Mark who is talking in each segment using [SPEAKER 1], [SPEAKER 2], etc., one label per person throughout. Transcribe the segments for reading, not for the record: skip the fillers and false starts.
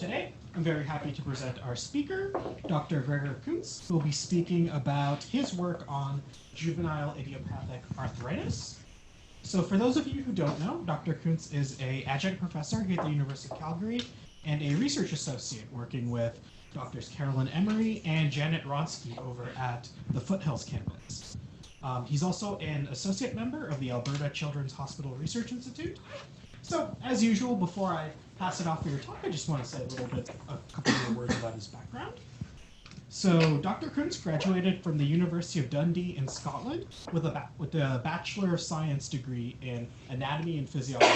[SPEAKER 1] today, I'm very happy to present our speaker, Dr. Gregor Kuntze, who will be speaking about his work on juvenile idiopathic arthritis. So for those of you who don't know, Dr. Kuntze is an adjunct professor here at the University of Calgary and a research associate working with Drs. Carolyn Emery and Janet Ronsky over at the Foothills campus. He's also an associate member of the Alberta Children's Hospital Research Institute. So, as usual, before I pass it off for your talk, I just want to say a couple more words about his background. So, Dr. Kuntze graduated from the University of Dundee in Scotland with a Bachelor of Science degree in Anatomy and Physiology.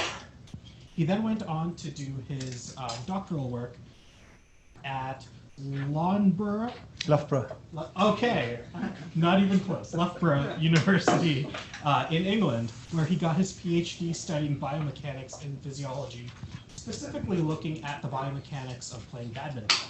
[SPEAKER 1] He then went on to do his doctoral work at Loughborough. Okay, not even close. Loughborough University in England, where he got his PhD studying biomechanics and physiology, specifically looking at the biomechanics of playing badminton.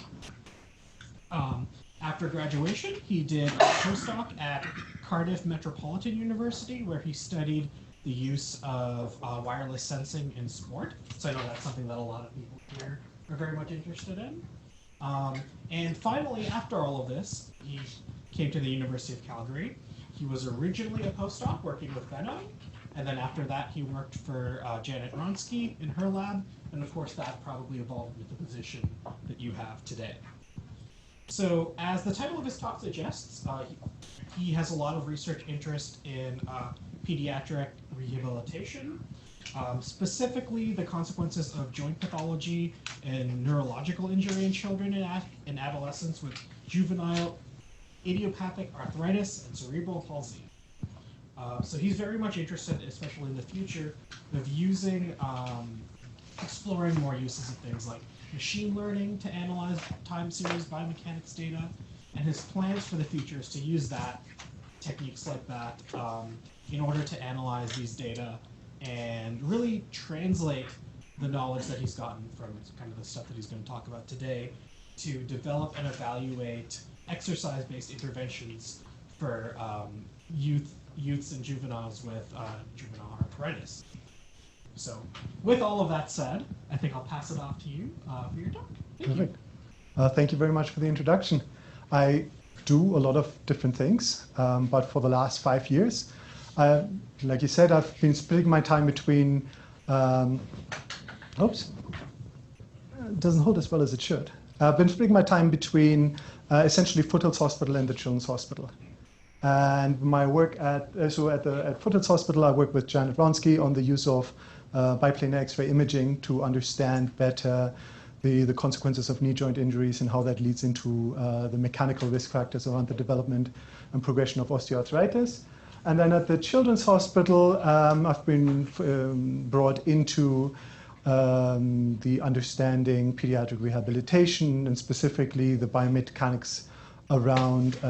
[SPEAKER 1] After graduation, he did a postdoc at Cardiff Metropolitan University, where he studied the use of wireless sensing in sport. So I know that's something that a lot of people here are very much interested in. And finally, after all of this, he came to the University of Calgary. He was originally a postdoc working with Benno, and then after that he worked for Janet Ronsky in her lab, and of course that probably evolved with the position that you have today. So as the title of his talk suggests, he has a lot of research interest in pediatric rehabilitation, specifically the consequences of joint pathology and neurological injury in children and adolescents with juvenile idiopathic arthritis and cerebral palsy. So he's very much interested, especially in the future, of using, exploring more uses of things like machine learning to analyze time series biomechanics data, and his plans for the future is to use techniques like that in order to analyze these data and really translate the knowledge that he's gotten from kind of the stuff that he's going to talk about today to develop and evaluate exercise-based interventions for youths and juveniles with juvenile arthritis. So with all of that said, I think I'll pass it off to you for your talk.
[SPEAKER 2] Perfect. Thank you very much for the introduction. I do a lot of different things, but for the last 5 years, like you said, I've been splitting my time between, oops, it doesn't hold as well as it should. I've been splitting my time between essentially Foothills Hospital and the Children's Hospital. And my work at Foothills Hospital, I work with Janet Ronsky on the use of biplanar X-ray imaging to understand better the consequences of knee joint injuries and how that leads into the mechanical risk factors around the development and progression of osteoarthritis. And then at the Children's Hospital, I've been brought into the understanding pediatric rehabilitation and specifically the biomechanics around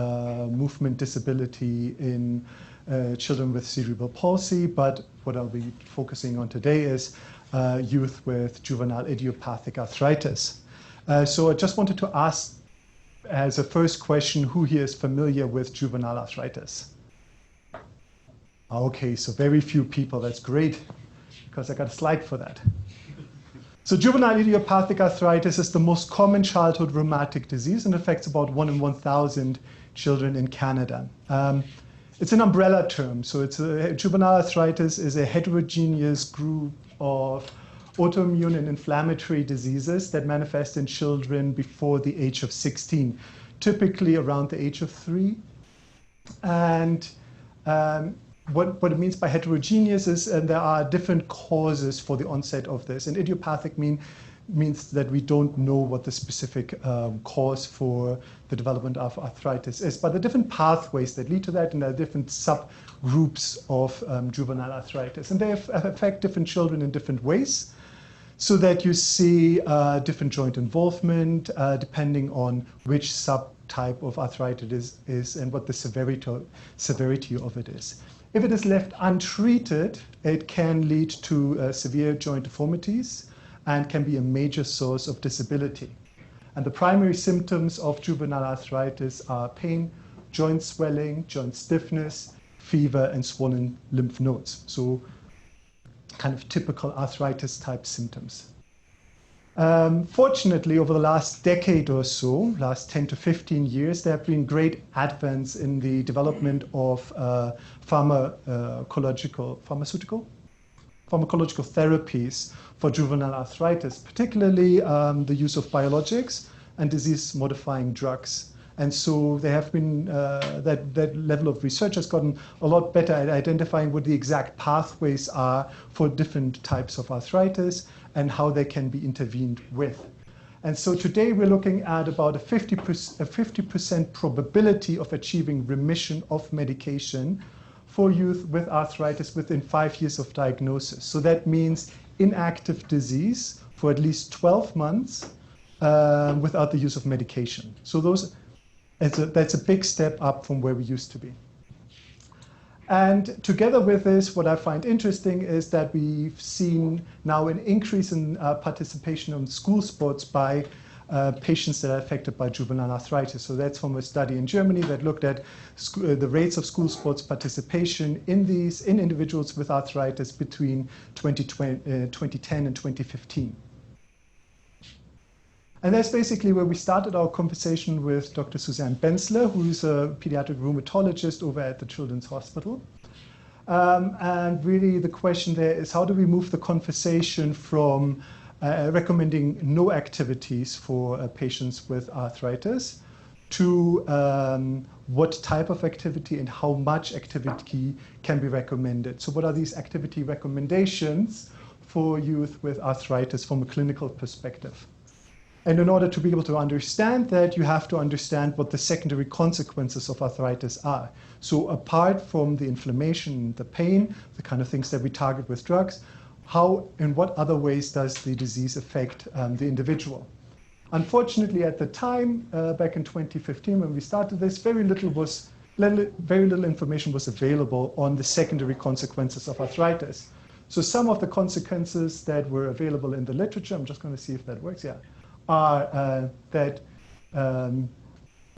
[SPEAKER 2] movement disability in children with cerebral palsy. But what I'll be focusing on today is youth with juvenile idiopathic arthritis. So I just wanted to ask as a first question, who here is familiar with juvenile arthritis? Okay, so very few people. That's great, because I got a slide for that. So juvenile idiopathic arthritis is the most common childhood rheumatic disease and affects about 1 in 1,000 children in Canada. It's an umbrella term. So juvenile arthritis is a heterogeneous group of autoimmune and inflammatory diseases that manifest in children before the age of 16, typically around the age of 3. And what it means by heterogeneous is there are different causes for the onset of this. And idiopathic means that we don't know what the specific cause for the development of arthritis is. But there are different pathways that lead to that, and there are different subgroups of juvenile arthritis. And they affect different children in different ways, so that you see different joint involvement depending on which subtype of arthritis is and what the severity of it is. If it is left untreated, it can lead to severe joint deformities and can be a major source of disability. And the primary symptoms of juvenile arthritis are pain, joint swelling, joint stiffness, fever, and swollen lymph nodes. So kind of typical arthritis type symptoms. Fortunately, over the last decade or so, last 10 to 15 years, there have been great advances in the development of pharmacological therapies for juvenile arthritis, particularly the use of biologics and disease-modifying drugs. And so there have been, that level of research has gotten a lot better at identifying what the exact pathways are for different types of arthritis and how they can be intervened with. And so today we're looking at about a 50% probability of achieving remission of medication for youth with arthritis within 5 years of diagnosis. So that means inactive disease for at least 12 months without the use of medication. So that's a big step up from where we used to be. And together with this, what I find interesting is that we've seen now an increase in participation in school sports by patients that are affected by juvenile arthritis. So that's from a study in Germany that looked at the rates of school sports participation in individuals with arthritis between 2010 and 2015. And that's basically where we started our conversation with Dr. Suzanne Benzler, who's a pediatric rheumatologist over at the Children's Hospital. And really the question there is, how do we move the conversation from recommending no activities for patients with arthritis to what type of activity and how much activity can be recommended? So what are these activity recommendations for youth with arthritis from a clinical perspective? And in order to be able to understand that, you have to understand what the secondary consequences of arthritis are. So apart from the inflammation, the pain, the kind of things that we target with drugs, how and what other ways does the disease affect the individual? Unfortunately, at the time, back in 2015, when we started this, very little information was available on the secondary consequences of arthritis. So some of the consequences that were available in the literature, I'm just going to see if that works, yeah, are that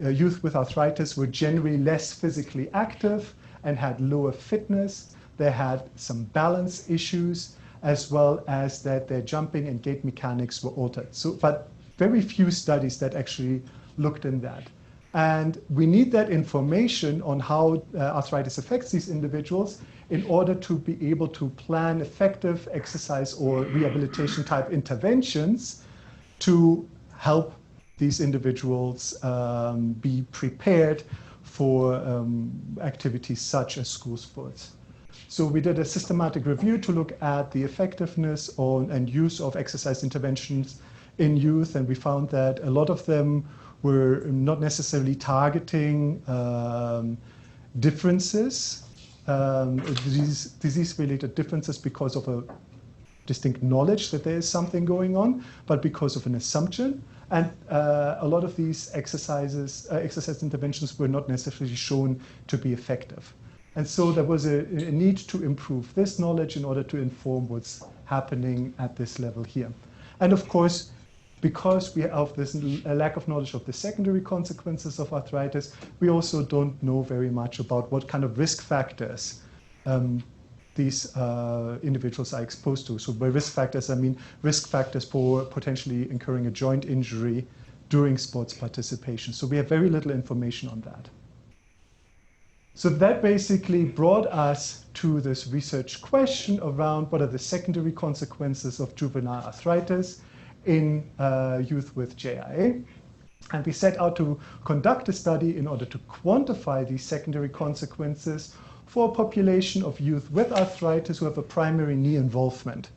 [SPEAKER 2] youth with arthritis were generally less physically active and had lower fitness. They had some balance issues, as well as that their jumping and gait mechanics were altered. So, but very few studies that actually looked in that. And we need that information on how arthritis affects these individuals in order to be able to plan effective exercise or rehabilitation type interventions to help these individuals be prepared for activities such as school sports. So we did a systematic review to look at the effectiveness and use of exercise interventions in youth, and we found that a lot of them were not necessarily targeting differences, disease-related differences because of a distinct knowledge that there is something going on, but because of an assumption. And a lot of these exercise interventions were not necessarily shown to be effective. And so there was a need to improve this knowledge in order to inform what's happening at this level here. And of course, because we have this lack of knowledge of the secondary consequences of arthritis, we also don't know very much about what kind of risk factors these individuals are exposed to. So by risk factors, I mean risk factors for potentially incurring a joint injury during sports participation. So we have very little information on that. So that basically brought us to this research question around what are the secondary consequences of juvenile arthritis in youth with JIA. And we set out to conduct a study in order to quantify these secondary consequences for a population of youth with arthritis who have a primary knee involvement.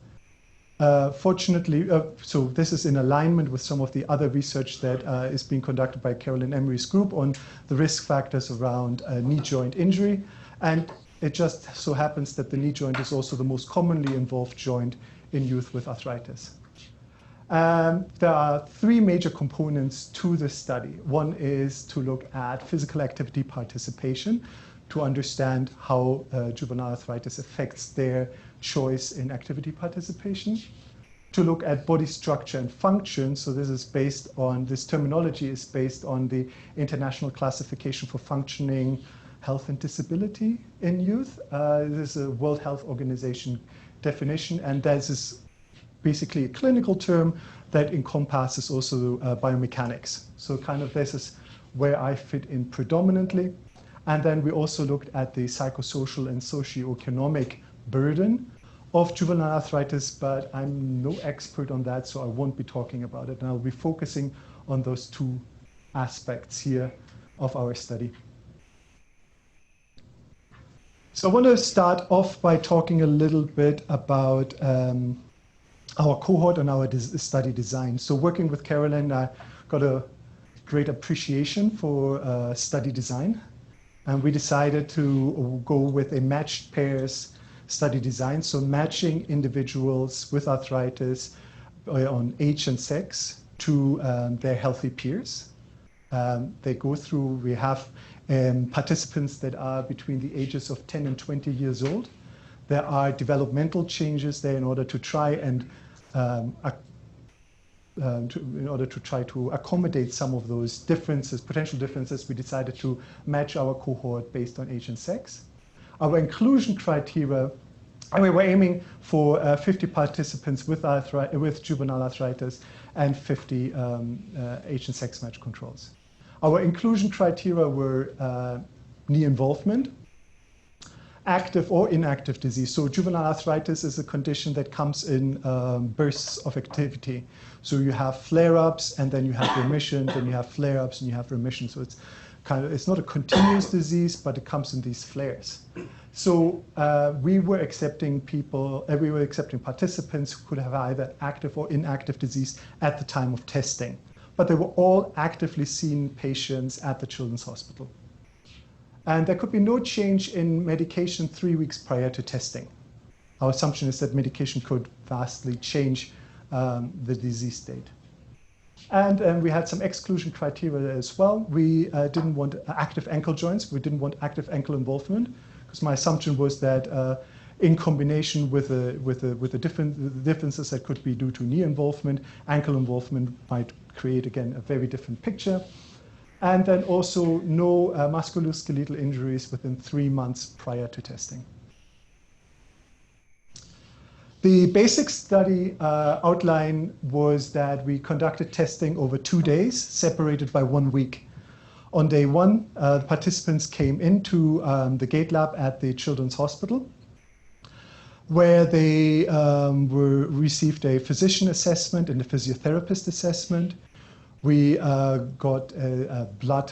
[SPEAKER 2] Fortunately, so this is in alignment with some of the other research that is being conducted by Carolyn Emery's group on the risk factors around knee joint injury. And it just so happens that the knee joint is also the most commonly involved joint in youth with arthritis. There are three major components to this study. One is to look at physical activity participation, to understand how juvenile arthritis affects their choice in activity participation, to look at body structure and function. So this is based on, this terminology is based on the International Classification for Functioning, Health and Disability in Youth. This is a World Health Organization definition, and this is basically a clinical term that encompasses also biomechanics. So kind of this is where I fit in predominantly. And then we also looked at the psychosocial and socioeconomic burden of juvenile arthritis, but I'm no expert on that, so I won't be talking about it. And I'll be focusing on those two aspects here of our study. So I want to start off by talking a little bit about our cohort and our study design. So working with Carolyn, I got a great appreciation for study design. And we decided to go with a matched pairs study design. So matching individuals with arthritis on age and sex to their healthy peers. They go through, we have participants that are between the ages of 10 and 20 years old. There are developmental changes there in order to try and accommodate some of those differences, potential differences. We decided to match our cohort based on age and sex. Our inclusion criteria, and we were aiming for 50 participants with juvenile arthritis and 50 age and sex match controls. Our inclusion criteria were knee involvement, active or inactive disease. So juvenile arthritis is a condition that comes in bursts of activity. So you have flare-ups, and then you have remission, then you have flare-ups, and you have remission. So it's it's not a continuous disease, but it comes in these flares. So we were accepting participants who could have either active or inactive disease at the time of testing. But they were all actively seen patients at the Children's Hospital. And there could be no change in medication 3 weeks prior to testing. Our assumption is that medication could vastly change the disease state. And we had some exclusion criteria as well. We didn't want active ankle joints. We didn't want active ankle involvement, because my assumption was that in combination with the differences that could be due to knee involvement, ankle involvement might create, again, a very different picture. And then also no musculoskeletal injuries within 3 months prior to testing. The basic study outline was that we conducted testing over 2 days, separated by 1 week. On day 1, the participants came into the Gait lab at the Children's Hospital, where they received a physician assessment and a physiotherapist assessment. We got a blood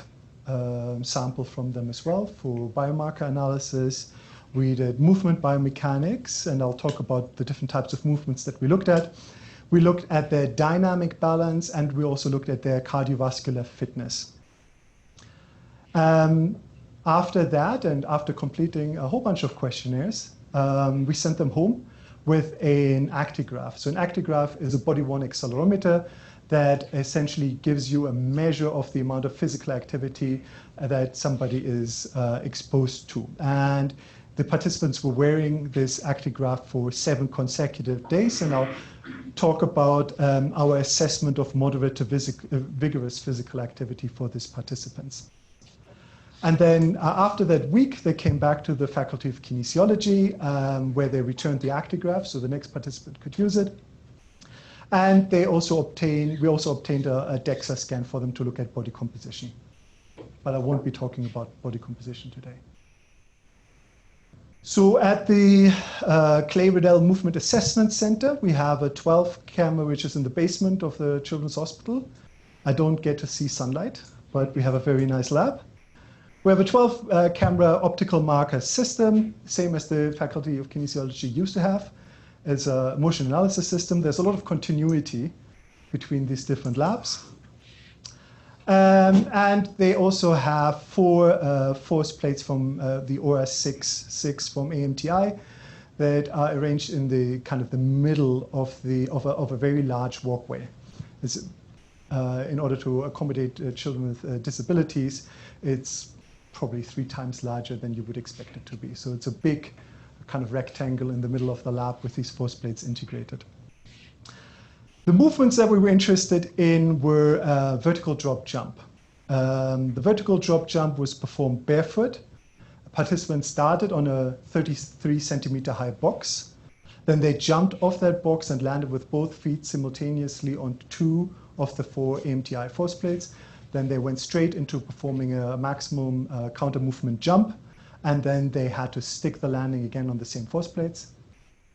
[SPEAKER 2] sample from them as well for biomarker analysis. We did movement biomechanics, and I'll talk about the different types of movements that we looked at. We looked at their dynamic balance, and we also looked at their cardiovascular fitness. After that, and after completing a whole bunch of questionnaires, we sent them home with an actigraph. So an actigraph is a body-worn accelerometer that essentially gives you a measure of the amount of physical activity that somebody is exposed to. And the participants were wearing this actigraph for 7 consecutive days, and I'll talk about our assessment of moderate to vigorous physical activity for these participants. And then after that week, they came back to the Faculty of Kinesiology, where they returned the actigraph so the next participant could use it. And we also obtained a DEXA scan for them to look at body composition. But I won't be talking about body composition today. So at the Clay Riddell Movement Assessment Center, we have a 12 camera, which is in the basement of the Children's Hospital. I don't get to see sunlight, but we have a very nice lab. We have a 12 camera optical marker system, same as the Faculty of Kinesiology used to have. It's a motion analysis system. There's a lot of continuity between these different labs. And they also have 4 force plates from the OR6 from AMTI that are arranged in the the middle of a very large walkway. In order to accommodate children with disabilities, it's probably 3 times larger than you would expect it to be. So it's a big rectangle in the middle of the lab with these force plates integrated. The movements that we were interested in were vertical drop jump. The vertical drop jump was performed barefoot. Participants started on a 33 centimeter high box. Then they jumped off that box and landed with both feet simultaneously on 2 of the 4 AMTI force plates. Then they went straight into performing a maximum counter movement jump. And then they had to stick the landing again on the same force plates.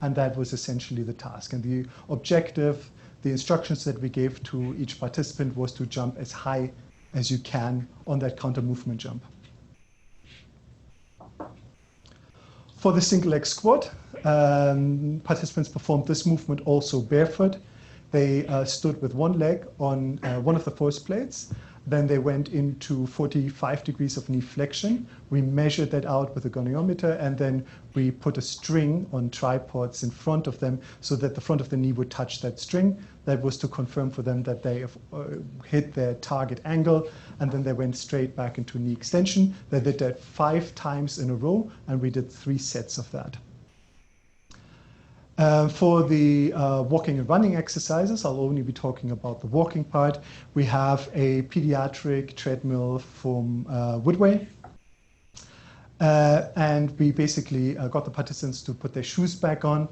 [SPEAKER 2] And that was essentially the task. And the objective, the instructions that we gave to each participant was to jump as high as you can on that counter movement jump. For the single leg squat, participants performed this movement also barefoot. They stood with one leg on one of the force plates. Then they went into 45 degrees of knee flexion. We measured that out with a goniometer, and then we put a string on tripods in front of them so that the front of the knee would touch that string. That was to confirm for them that they have hit their target angle, and then they went straight back into knee extension. They did that 5 times in a row, and we did 3 sets of that. For the walking and running exercises, I'll only be talking about the walking part. We have a pediatric treadmill from Woodway. And we basically got the participants to put their shoes back on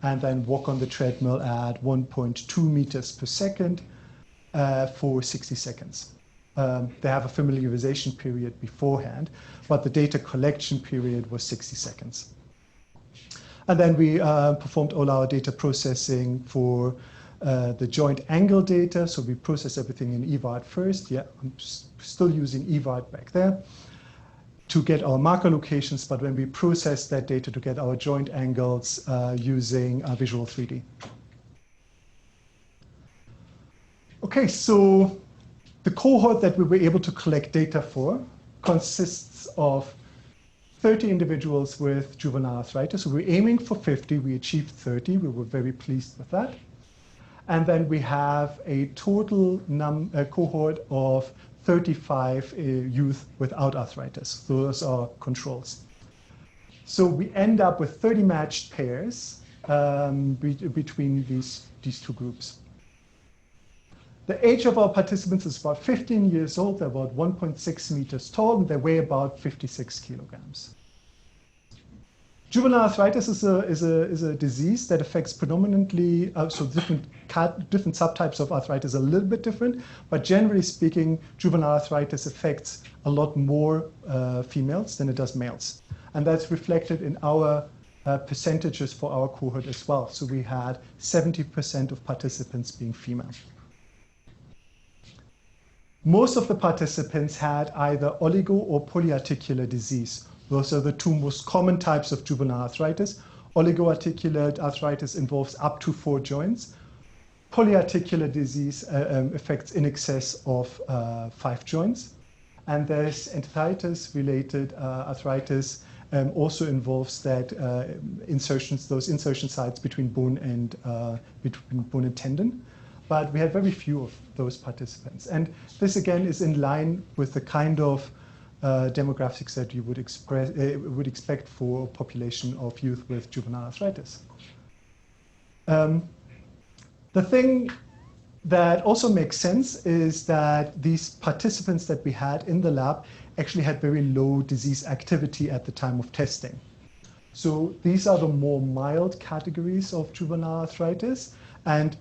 [SPEAKER 2] and then walk on the treadmill at 1.2 meters per second for 60 seconds. They have a familiarization period beforehand, but the data collection period was 60 seconds. And then we performed all our data processing for the joint angle data. So we processed everything in EVART first. Yeah, I'm still using EVART back there to get our marker locations. But when we processed that data to get our joint angles using Visual 3D. Okay, so the cohort that we were able to collect data for consists of 30 individuals with juvenile arthritis. So we're aiming for 50. We achieved 30. We were very pleased with that. And then we have a total cohort of 35 youth without arthritis. Those are controls. So we end up with 30 matched pairs between these 2 groups. The age of our participants is about 15 years old. They're about 1.6 meters tall, and they weigh about 56 kilograms. Juvenile arthritis is a disease that affects predominantly, so different subtypes of arthritis are a little bit different, but generally speaking, juvenile arthritis affects a lot more females than it does males. And that's reflected in our percentages for our cohort as well. So we had 70% of participants being female. Most of the participants had either oligo or polyarticular disease. Those are the 2 most common types of juvenile arthritis. Oligoarticular arthritis involves up to 4 joints. Polyarticular disease affects in excess of 5 joints. And there's enteritis-related arthritis also involves that those insertion sites between bone and tendon. But we had very few of those participants. And this, again, is in line with the kind of demographics that you would expect for a population of youth with juvenile arthritis. The thing that also makes sense is that these participants that we had in the lab actually had very low disease activity at the time of testing. So these are the more mild categories of juvenile arthritis, and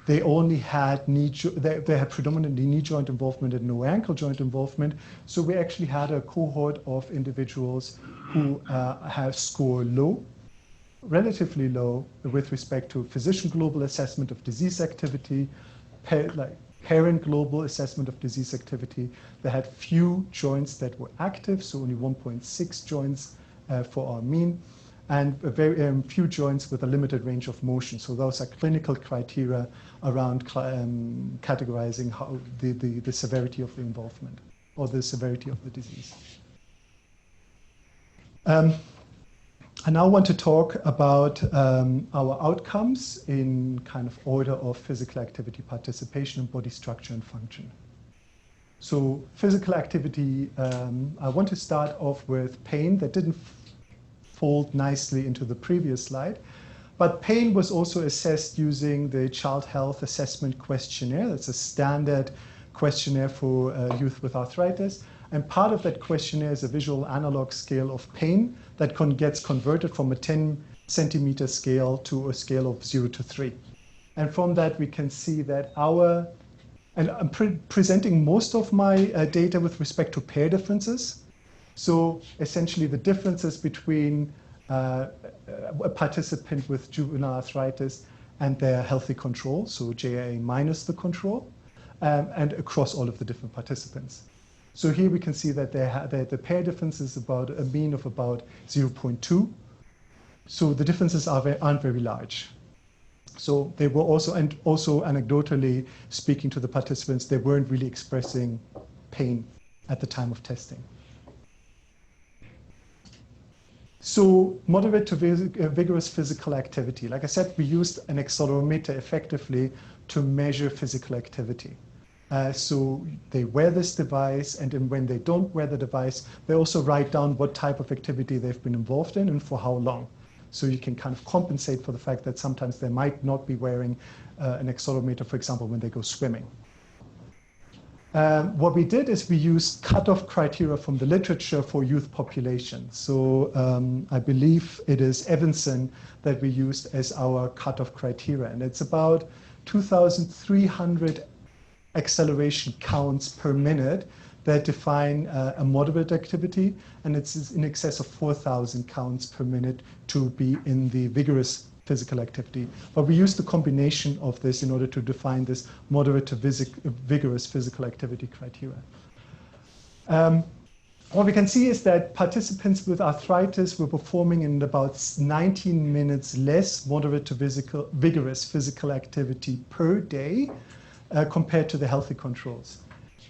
[SPEAKER 2] they only had they had predominantly knee joint involvement and no ankle joint involvement. So we actually had a cohort of individuals who have scored low, relatively low, with respect to physician global assessment of disease activity, parent global assessment of disease activity. They had few joints that were active, so only 1.6 joints for our mean, and very few joints with a limited range of motion. So those are clinical criteria around categorizing how the severity of the involvement or the severity of the disease. I now want to talk about our outcomes in kind of order of physical activity, participation, and body structure and function. So physical activity, I want to start off with pain. That didn't fold nicely into the previous slide. But pain was also assessed using the Child Health Assessment Questionnaire. That's a standard questionnaire for youth with arthritis. And part of that questionnaire is a visual analog scale of pain that gets converted from a 10 centimeter scale to a scale of 0 to 3. And from that, we can see that and I'm presenting most of my data with respect to pair differences. So essentially the differences between a participant with juvenile arthritis and their healthy control, so JAA minus the control, and across all of the different participants. So here we can see that the pair difference is about a mean of about 0.2. So the differences aren't very large. So they were also anecdotally speaking to the participants, they weren't really expressing pain at the time of testing. So moderate to vigorous physical activity. Like I said, we used an accelerometer effectively to measure physical activity. So they wear this device, and then when they don't wear the device, they also write down what type of activity they've been involved in and for how long. So you can kind of compensate for the fact that sometimes they might not be wearing an accelerometer, for example, when they go swimming. What we did is we used cutoff criteria from the literature for youth population. So I believe it is Evanson that we used as our cutoff criteria. And it's about 2,300 acceleration counts per minute that define a moderate activity, and it's in excess of 4,000 counts per minute to be in the vigorous physical activity. But we use the combination of this in order to define this moderate to vigorous physical activity criteria. What we can see is that participants with arthritis were performing in about 19 minutes less moderate to vigorous physical activity per day compared to the healthy controls.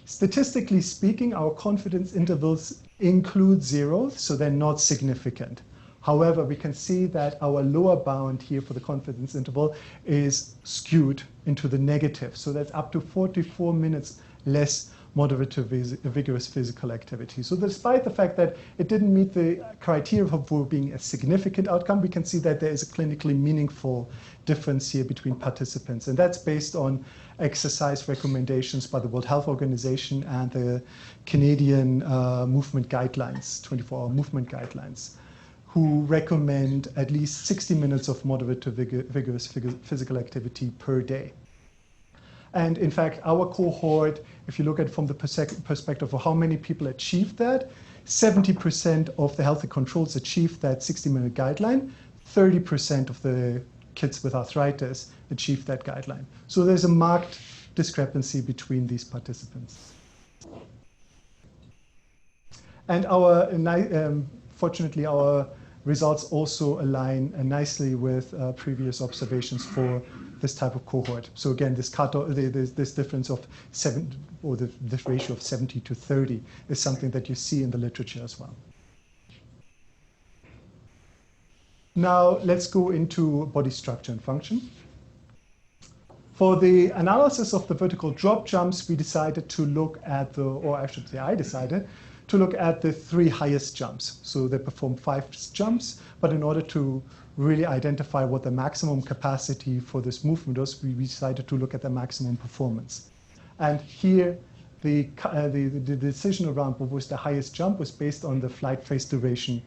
[SPEAKER 2] Statistically speaking, our confidence intervals include zeros, so they're not significant. However, we can see that our lower bound here for the confidence interval is skewed into the negative. So that's up to 44 minutes less moderate to vigorous physical activity. So despite the fact that it didn't meet the criteria for being a significant outcome, we can see that there is a clinically meaningful difference here between participants. And that's based on exercise recommendations by the World Health Organization and the Canadian movement guidelines, 24-hour movement guidelines, who recommend at least 60 minutes of moderate to vigorous physical activity per day. And in fact, our cohort, if you look at it from the perspective of how many people achieved that, 70% of the healthy controls achieved that 60-minute guideline, 30% of the kids with arthritis achieved that guideline. So there's a marked discrepancy between these participants. And fortunately, our results also align nicely with previous observations for this type of cohort. So again, this difference of this ratio of 70 to 30 is something that you see in the literature as well. Now let's go into body structure and function. For the analysis of the vertical drop jumps, we decided to look at I decided to look at the 3 highest jumps. So they performed 5 jumps, but in order to really identify what the maximum capacity for this movement was, we decided to look at the maximum performance. And here, the decision around what was the highest jump was based on the flight phase duration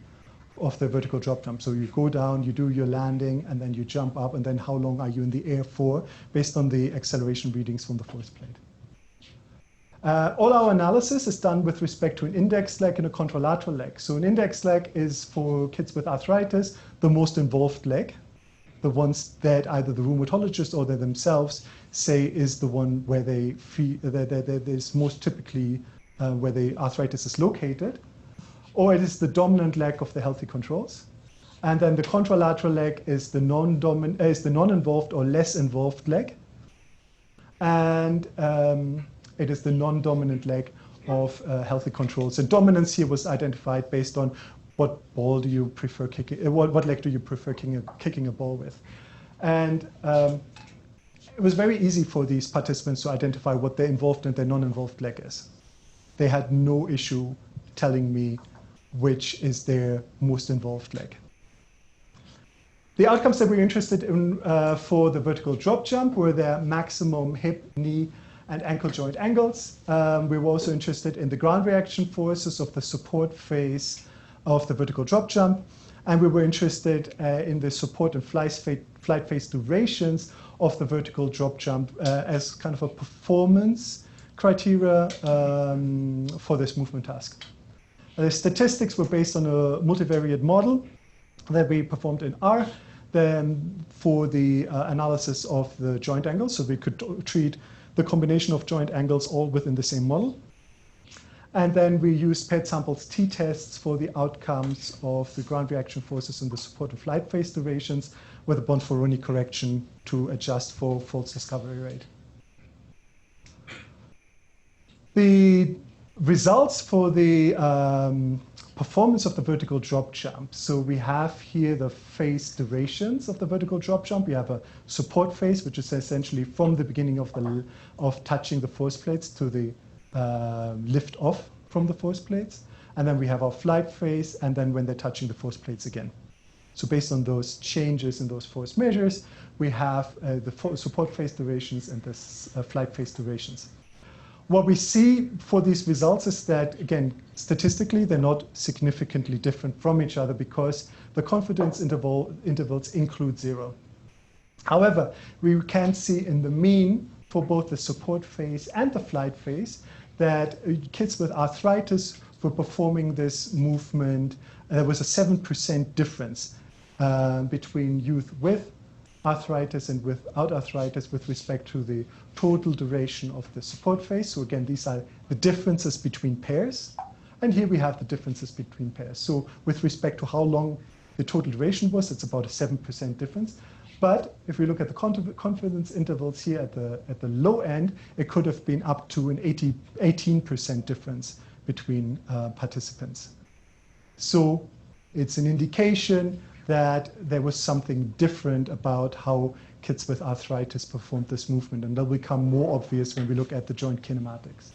[SPEAKER 2] of the vertical drop jump. So you go down, you do your landing, and then you jump up, and then how long are you in the air for, based on the acceleration readings from the force plate. All our analysis is done with respect to an index leg and a contralateral leg. So an index leg is, for kids with arthritis, the most involved leg, the ones that either the rheumatologist or they themselves say is the one where they feel that is most typically where the arthritis is located, or it is the dominant leg of the healthy controls. And then the contralateral leg is the non-involved or less involved leg. And it is the non-dominant leg of healthy controls. And dominance here was identified based on what ball do you prefer kicking, what leg do you prefer kicking a ball with. And it was very easy for these participants to identify what their involved and their non-involved leg is. They had no issue telling me which is their most involved leg. The outcomes that we were interested in for the vertical drop jump were their maximum hip, knee, and ankle joint angles. We were also interested in the ground reaction forces of the support phase of the vertical drop jump. And we were interested in the support and flight phase durations of the vertical drop jump as kind of a performance criteria for this movement task. The statistics were based on a multivariate model that we performed in R then for the analysis of the joint angles. So we could treat the combination of joint angles all within the same model. And then we used paired samples t-tests for the outcomes of the ground reaction forces and the support and flight phase durations with a Bonferroni correction to adjust for false discovery rate. The results for the performance of the vertical drop jump. So we have here the phase durations of the vertical drop jump. We have a support phase, which is essentially from the beginning of touching the force plates to the lift off from the force plates. And then we have our flight phase, and then when they're touching the force plates again. So based on those changes in those force measures, we have the support phase durations and the flight phase durations. What we see for these results is that, again, statistically, they're not significantly different from each other because the confidence intervals include 0. However, we can see in the mean for both the support phase and the flight phase that kids with arthritis were performing this movement. There was a 7% difference between youth with arthritis and without arthritis with respect to the total duration of the support phase. So again, these are the differences between pairs. And here we have the differences between pairs. So with respect to how long the total duration was, it's about a 7% difference. But if we look at the confidence intervals here at the low end, it could have been up to an 18% difference between participants. So it's an indication that there was something different about how kids with arthritis performed this movement, and that'll become more obvious when we look at the joint kinematics.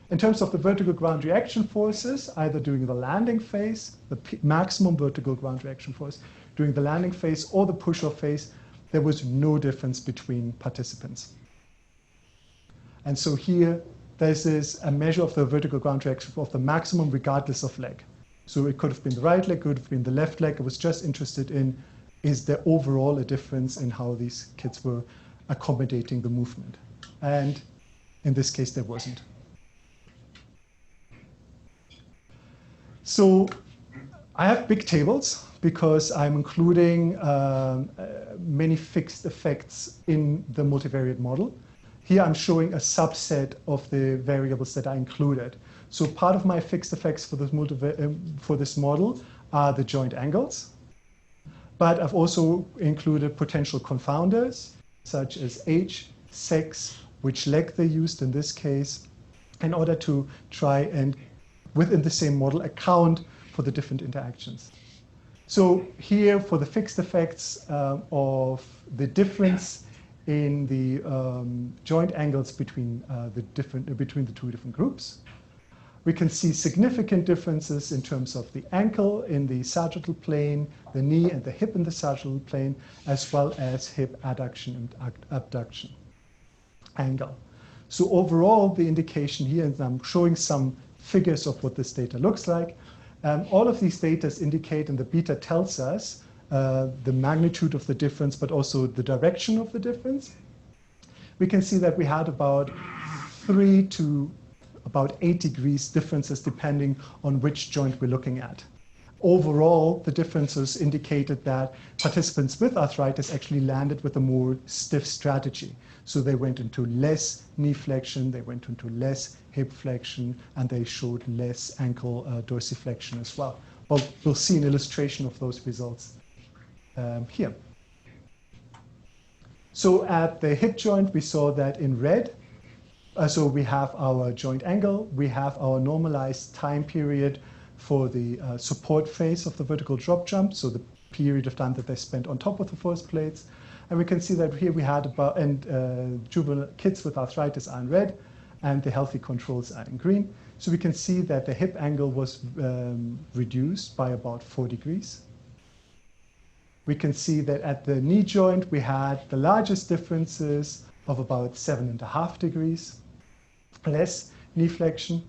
[SPEAKER 2] In terms of the vertical ground reaction forces, either during the landing phase, the maximum vertical ground reaction force, during the landing phase or the push-off phase, there was no difference between participants. And so here, this is a measure of the vertical ground reaction of the maximum regardless of leg. So it could have been the right leg, could have been the left leg. I was just interested in, is there overall a difference in how these kids were accommodating the movement? And in this case, there wasn't. So I have big tables because I'm including many fixed effects in the multivariate model. Here I'm showing a subset of the variables that I included. So part of my fixed effects for this model are the joint angles. But I've also included potential confounders, such as age, sex, which leg they used in this case, in order to try and, within the same model, account for the different interactions. So here, for the fixed effects of the difference in the joint angles between the two different groups, we can see significant differences in terms of the ankle in the sagittal plane, the knee and the hip in the sagittal plane, as well as hip adduction and abduction angle. So overall, the indication here, and I'm showing some figures of what this data looks like. All of these data indicate, and the beta tells us, the magnitude of the difference, but also the direction of the difference. We can see that we had about 3 to about 8 degrees differences depending on which joint we're looking at. Overall, the differences indicated that participants with arthritis actually landed with a more stiff strategy. So they went into less knee flexion, they went into less hip flexion, and they showed less ankle dorsiflexion as well. Well, we'll see an illustration of those results here. So at the hip joint, we saw that in red. So we have our joint angle, we have our normalized time period for the support phase of the vertical drop jump, so the period of time that they spent on top of the force plates. And we can see that here we had about, juvenile kids with arthritis are in red, and the healthy controls are in green. So we can see that the hip angle was reduced by about 4 degrees. We can see that at the knee joint, we had the largest differences of about 7.5 degrees, less knee flexion.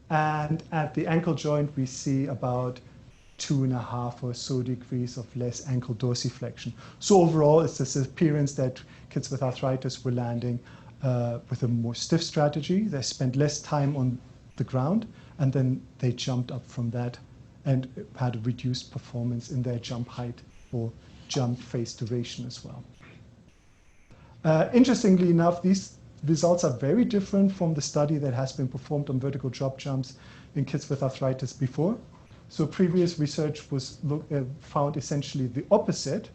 [SPEAKER 2] And at the ankle joint, we see about 2.5 or so degrees of less ankle dorsiflexion. So overall, it's this appearance that kids with arthritis were landing with a more stiff strategy. They spent less time on the ground, and then they jumped up from that and had a reduced performance in their jump height or jump phase duration as well. Interestingly enough, these results are very different from the study that has been performed on vertical drop jumps in kids with arthritis before. So previous research was found essentially the opposite,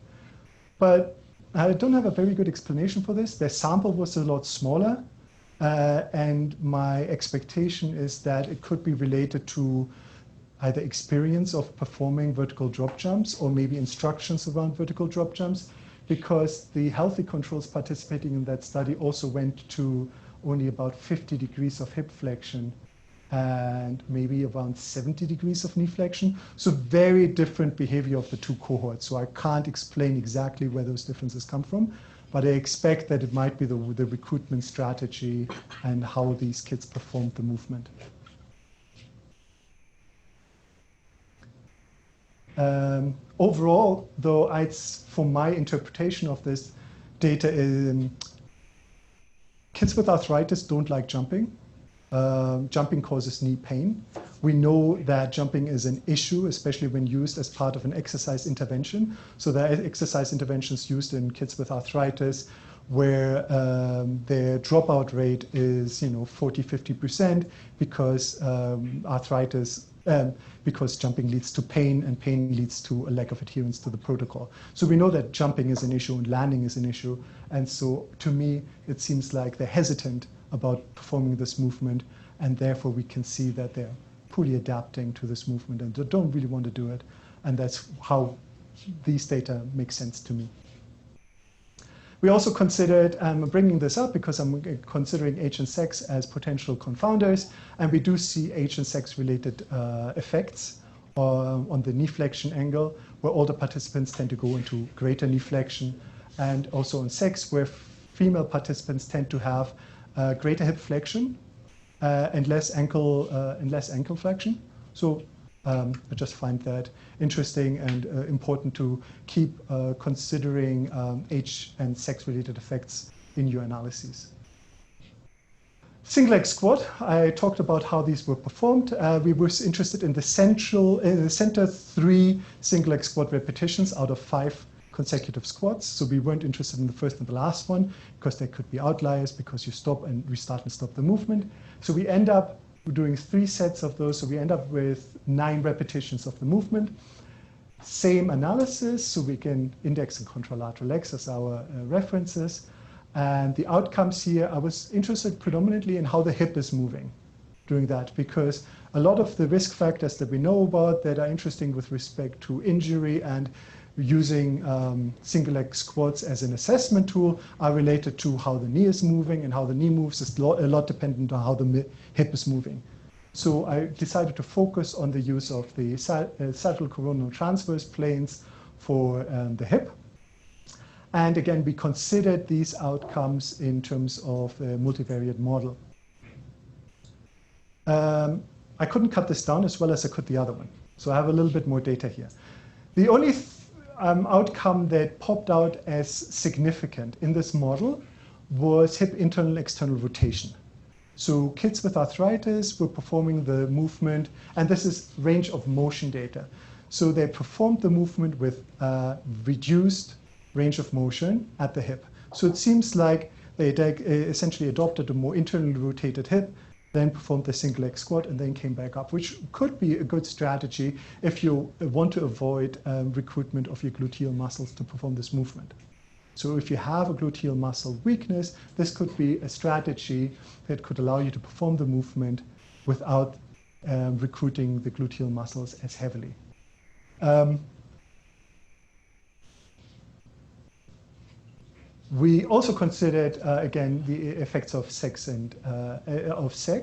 [SPEAKER 2] but I don't have a very good explanation for this. Their sample was a lot smaller, and my expectation is that it could be related to either experience of performing vertical drop jumps or maybe instructions around vertical drop jumps, because the healthy controls participating in that study also went to only about 50 degrees of hip flexion and maybe around 70 degrees of knee flexion. So very different behavior of the two cohorts. So I can't explain exactly where those differences come from, but I expect that it might be the recruitment strategy and how these kids performed the movement. Overall, though, for my interpretation of this data, kids with arthritis don't like jumping. Jumping causes knee pain. We know that jumping is an issue, especially when used as part of an exercise intervention. So there are exercise interventions used in kids with arthritis where their dropout rate is 40–50% because because jumping leads to pain, and pain leads to a lack of adherence to the protocol. So we know that jumping is an issue and landing is an issue. And so to me, it seems like they're hesitant about performing this movement, and therefore we can see that they're poorly adapting to this movement and they don't really want to do it. And that's how these data make sense to me. We also considered, I'm bringing this up because I'm considering age and sex as potential confounders, and we do see age and sex related effects on the knee flexion angle, where older participants tend to go into greater knee flexion, and also on sex, where female participants tend to have greater hip flexion and less ankle flexion. So I just find that interesting and important to keep considering age and sex-related effects in your analyses. Single leg squat, I talked about how these were performed. We were interested in the center 3 single leg squat repetitions out of 5 consecutive squats. So we weren't interested in the first and the last one because there could be outliers because you stop and restart and stop the movement. So we end up doing 3 sets of those. So we end up with 9 repetitions of the movement. Same analysis, so we can index and contralateral legs as our references. And the outcomes here, I was interested predominantly in how the hip is moving during that, because a lot of the risk factors that we know about that are interesting with respect to injury and using single leg squats as an assessment tool are related to how the knee is moving, and how the knee moves is a lot dependent on how the hip is moving. So I decided to focus on the use of the sagittal coronal transverse planes for the hip. And again, we considered these outcomes in terms of a multivariate model. I couldn't cut this down as well as I could the other one. So I have a little bit more data here. The only outcome that popped out as significant in this model was hip internal and external rotation. So kids with arthritis were performing the movement, and this is range of motion data. So they performed the movement with reduced range of motion at the hip. So it seems like they essentially adopted a more internally rotated hip, then performed the single leg squat, and then came back up, which could be a good strategy if you want to avoid recruitment of your gluteal muscles to perform this movement. So if you have a gluteal muscle weakness, this could be a strategy that could allow you to perform the movement without recruiting the gluteal muscles as heavily. We also considered, again, the effects of sex and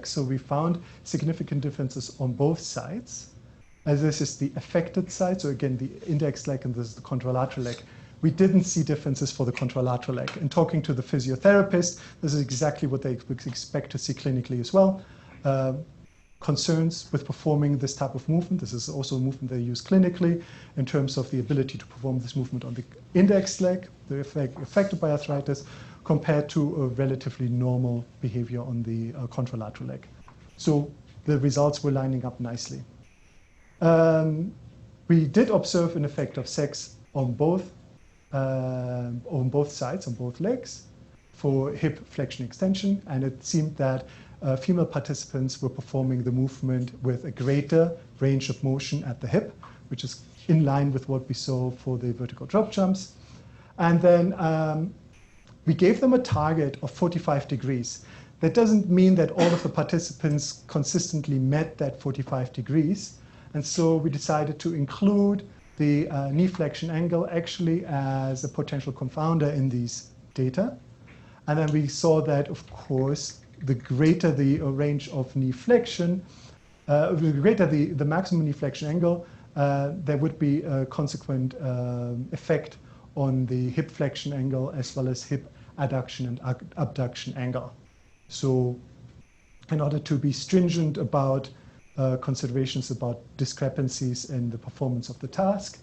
[SPEAKER 2] So we found significant differences on both sides. As this is the affected side, so again, the index leg, and this is the contralateral leg. We didn't see differences for the contralateral leg. And talking to the physiotherapist, this is exactly what they expect to see clinically as well. concerns with performing this type of movement. This is also a movement they use clinically in terms of the ability to perform this movement on the index leg, the effect affected by arthritis, compared to a relatively normal behavior on the contralateral leg. So the results were lining up nicely. We did observe an effect of sex on both sides, on both legs, for hip flexion extension, and it seemed that female participants were performing the movement with a greater range of motion at the hip, which is in line with what we saw for the vertical drop jumps. And then we gave them a target of 45 degrees. That doesn't mean that all of the participants consistently met that 45 degrees. And so we decided to include the knee flexion angle actually as a potential confounder in these data. And then we saw that, of course, the greater the range of knee flexion, the greater the maximum knee flexion angle, there would be a consequent effect on the hip flexion angle as well as hip adduction and abduction angle. So in order to be stringent about considerations about discrepancies in the performance of the task,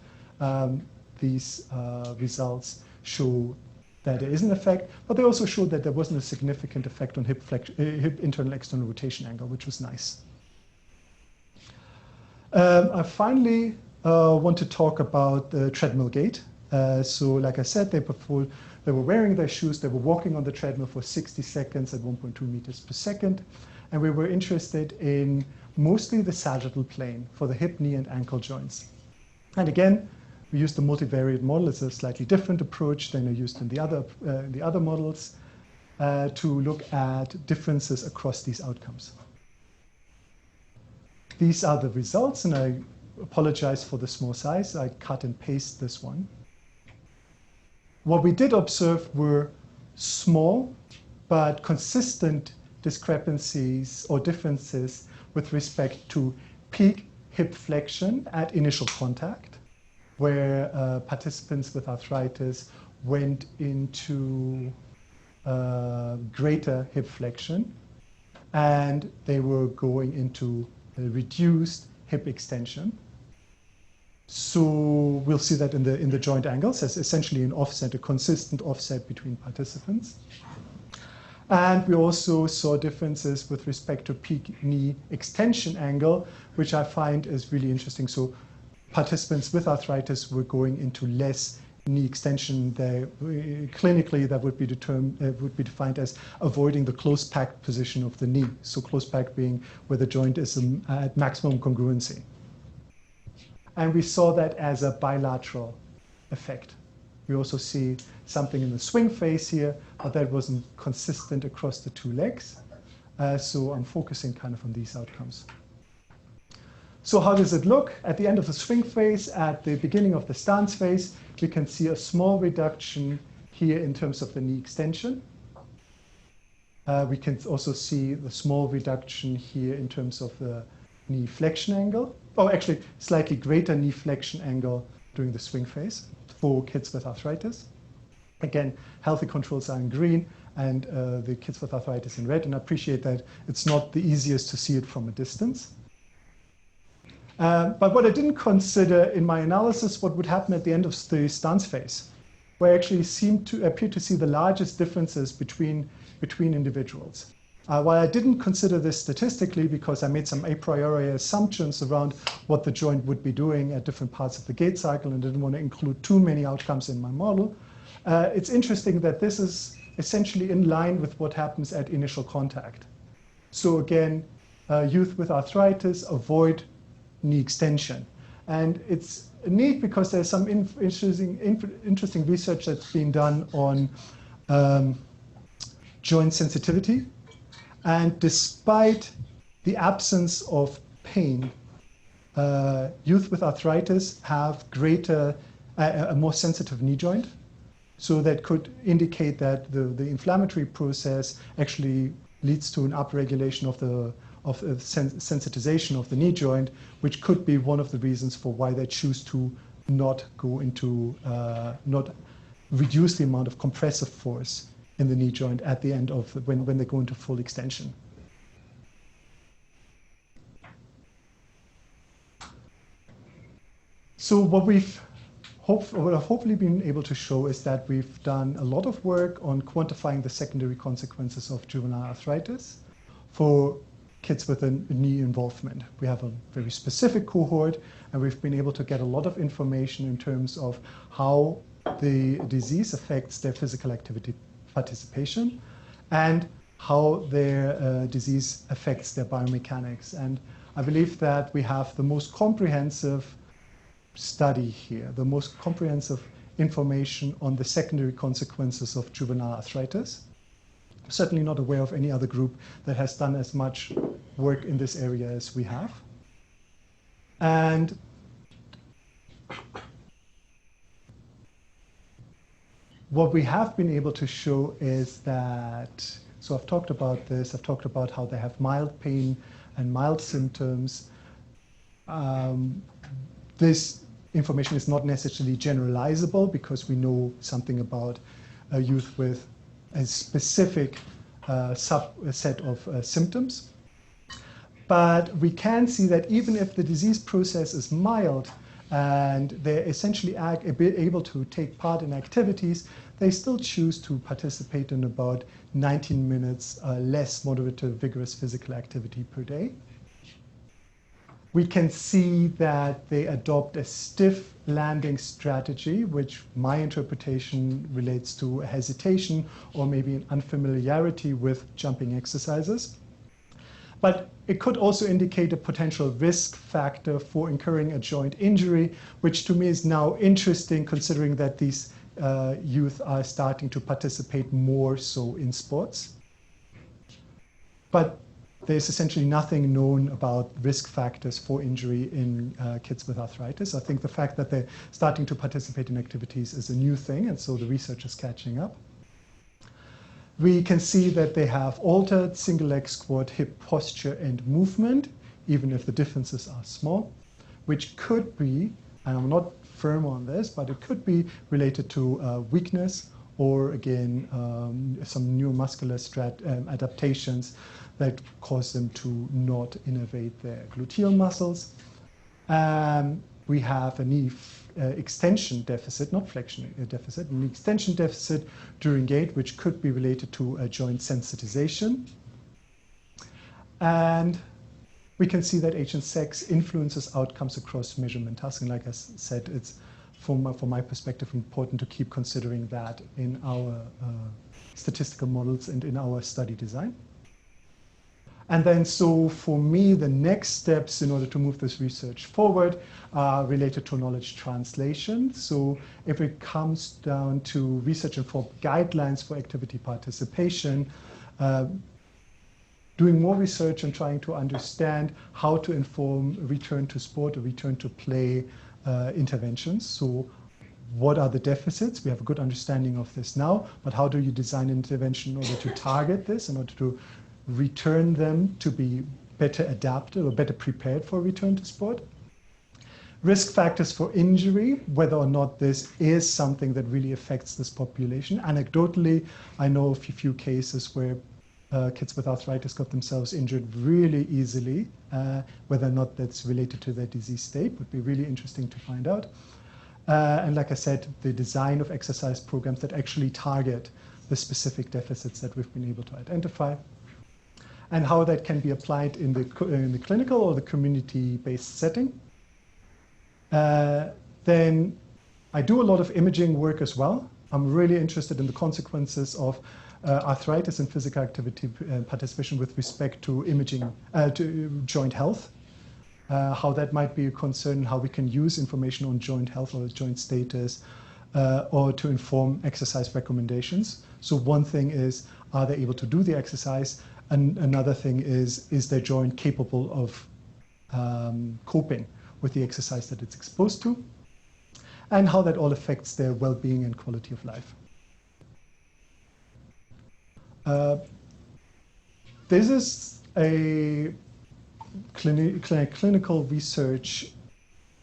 [SPEAKER 2] these results show that there is an effect, but they also showed that there wasn't a significant effect on hip internal external rotation angle, which was nice. I finally want to talk about the treadmill gait. So like I said, they were wearing their shoes, they were walking on the treadmill for 60 seconds at 1.2 meters per second. And we were interested in mostly the sagittal plane for the hip, knee, and ankle joints. And again, we used the multivariate model. It's a slightly different approach than I used in the other models to look at differences across these outcomes. These are the results, and I apologize for the small size. I cut and paste this one. What we did observe were small but consistent discrepancies or differences with respect to peak hip flexion at initial contact, where participants with arthritis went into greater hip flexion, and they were going into a reduced hip extension. So we'll see that in the joint angles as essentially an offset, a consistent offset between participants. And we also saw differences with respect to peak knee extension angle, which I find is really interesting. So participants with arthritis were going into less knee extension. Clinically, that would be defined as avoiding the close packed position of the knee. So close packed being where the joint is at maximum congruency. And we saw that as a bilateral effect. We also see something in the swing phase here, but that wasn't consistent across the two legs. So I'm focusing kind of on these outcomes. So how does it look? At the end of the swing phase, at the beginning of the stance phase, we can see a small reduction here in terms of the knee extension. We can also see the small reduction here in terms of the knee flexion angle. Oh, actually, slightly greater knee flexion angle during the swing phase for kids with arthritis. Again, healthy controls are in green and the kids with arthritis in red. And I appreciate that it's not the easiest to see it from a distance. But what I didn't consider in my analysis, what would happen at the end of the stance phase, where I actually appear to see the largest differences between individuals. While I didn't consider this statistically because I made some a priori assumptions around what the joint would be doing at different parts of the gait cycle and didn't want to include too many outcomes in my model, it's interesting that this is essentially in line with what happens at initial contact. So again, youth with arthritis avoid knee extension. And it's neat because there's some interesting research that's being done on joint sensitivity. And despite the absence of pain, youth with arthritis have a more sensitive knee joint. So that could indicate that the inflammatory process actually leads to an upregulation of the sensitization of the knee joint, which could be one of the reasons for why they choose to not reduce the amount of compressive force in the knee joint at the end of when they go into full extension. So what what I've hopefully been able to show is that we've done a lot of work on quantifying the secondary consequences of juvenile arthritis for kids with a knee involvement. We have a very specific cohort, and we've been able to get a lot of information in terms of how the disease affects their physical activity participation and how their disease affects their biomechanics. And I believe that we have the most comprehensive study here, the most comprehensive information on the secondary consequences of juvenile arthritis. Certainly not aware of any other group that has done as much work in this area as we have. And what we have been able to show is that, so I've talked about this, I've talked about how they have mild pain and mild symptoms. This information is not necessarily generalizable because we know something about a youth with a specific subset of symptoms. But we can see that even if the disease process is mild and they're essentially able to take part in activities, they still choose to participate in about 19 minutes less moderate to vigorous physical activity per day. We can see that they adopt a stiff landing strategy, which my interpretation relates to hesitation or maybe an unfamiliarity with jumping exercises. But it could also indicate a potential risk factor for incurring a joint injury, which to me is now interesting considering that these youth are starting to participate more so in sports. But there's essentially nothing known about risk factors for injury in kids with arthritis. I think the fact that they're starting to participate in activities is a new thing, and so the research is catching up. We can see that they have altered single leg squat, hip posture, and movement, even if the differences are small, which could be, and I'm not firm on this, but it could be related to weakness or, again, some neuromuscular adaptations that cause them to not innervate their gluteal muscles. We have a knee extension deficit, not flexion deficit, an extension deficit during gait, which could be related to a joint sensitization. And we can see that age and sex influences outcomes across measurement tasks. And like I said, it's, from my perspective, important to keep considering that in our statistical models and in our study design. And then, so for me, the next steps in order to move this research forward are related to knowledge translation. So if it comes down to research-informed guidelines for activity participation, doing more research and trying to understand how to inform return to sport or return to play interventions. So what are the deficits? We have a good understanding of this now, but how do you design an intervention in order to target this, in order to return them to be better adapted or better prepared for return to sport? Risk factors for injury, whether or not this is something that really affects this population. Anecdotally, I know of a few cases where kids with arthritis got themselves injured really easily. Whether or not that's related to their disease state would be really interesting to find out. And like I said, the design of exercise programs that actually target the specific deficits that we've been able to identify, and how that can be applied in the clinical or the community-based setting. Then I do a lot of imaging work as well. I'm really interested in the consequences of arthritis and physical activity participation with respect to imaging, to joint health, how that might be a concern, how we can use information on joint health or joint status, or to inform exercise recommendations. So one thing is, are they able to do the exercise? And another thing is their joint capable of coping with the exercise that it's exposed to? And how that all affects their well-being and quality of life. This is a clinical research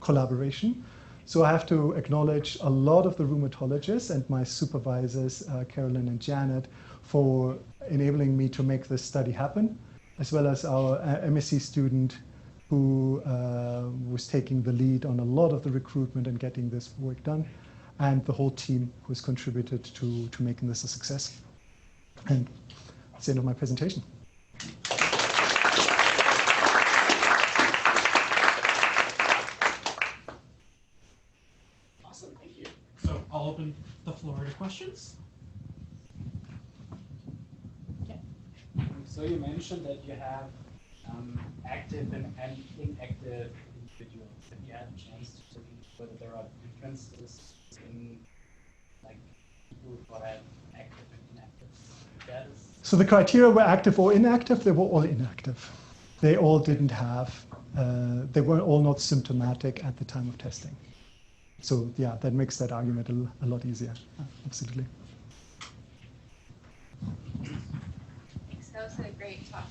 [SPEAKER 2] collaboration. So I have to acknowledge a lot of the rheumatologists and my supervisors, Carolyn and Janet, for enabling me to make this study happen, as well as our MSc student, who was taking the lead on a lot of the recruitment and getting this work done, and the whole team who has contributed to making this a success. And that's the end of my presentation.
[SPEAKER 1] Awesome, thank you. So I'll open the floor to questions.
[SPEAKER 3] So you mentioned that you have active and inactive individuals. Have you had a chance to look into whether there are differences in like people who have active and inactive status?
[SPEAKER 2] So the criteria were active or inactive. They were all inactive. They all didn't have, they were all not symptomatic at the time of testing. So yeah, that makes that argument a lot easier. Absolutely.
[SPEAKER 4] Thanks, that was a great talk.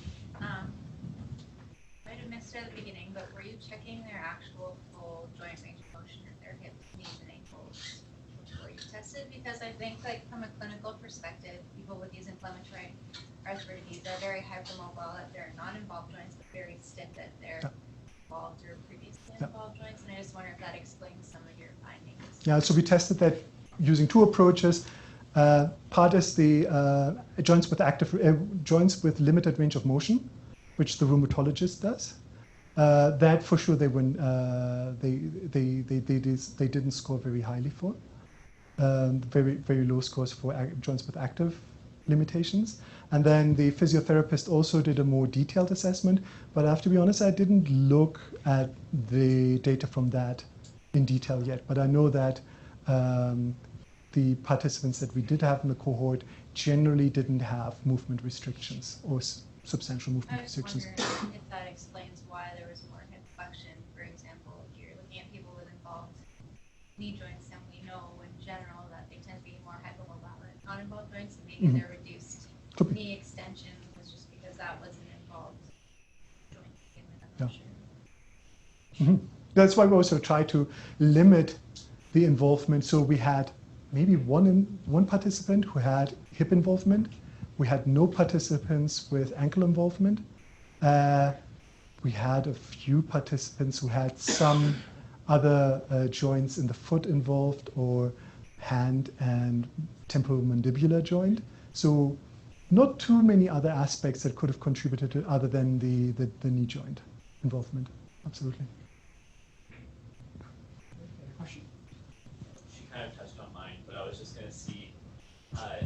[SPEAKER 4] Might have missed it at the beginning, but were you checking their actual full joint range of motion at their hips, knees, and ankles before you tested? Because I think, like, from a clinical perspective, people with these inflammatory arthritis are very hypermobile at their non-involved joints, but very stiff at their involved or previously involved joints. And I just wonder if that explains some of your findings.
[SPEAKER 2] Yeah, so we tested that using two approaches. Part is the joints with active joints with limited range of motion, which the rheumatologist does. That for sure they didn't score very highly for. Very low scores for joints with active limitations. And then the physiotherapist also did a more detailed assessment. But I have to be honest, I didn't look at the data from that in detail yet. But I know that the participants that we did have in the cohort generally didn't have movement restrictions or substantial movement restrictions.
[SPEAKER 4] I was wondering if that explains why there was more hip flexion. For example, if you're looking at people with involved knee joints, and we know in general that they tend to be more hypermobile at non-involved joints, and maybe their reduced knee extension was just because that wasn't involved joint to begin with. I'm not sure.
[SPEAKER 2] That's why we also try to limit the involvement. So we had maybe one participant who had hip involvement. We had no participants with ankle involvement. We had a few participants who had some other joints in the foot involved, or hand and temporomandibular joint. So not too many other aspects that could have contributed to other than the knee joint involvement. Absolutely.
[SPEAKER 1] Question?
[SPEAKER 5] She kind of touched on mine, but I was just going to see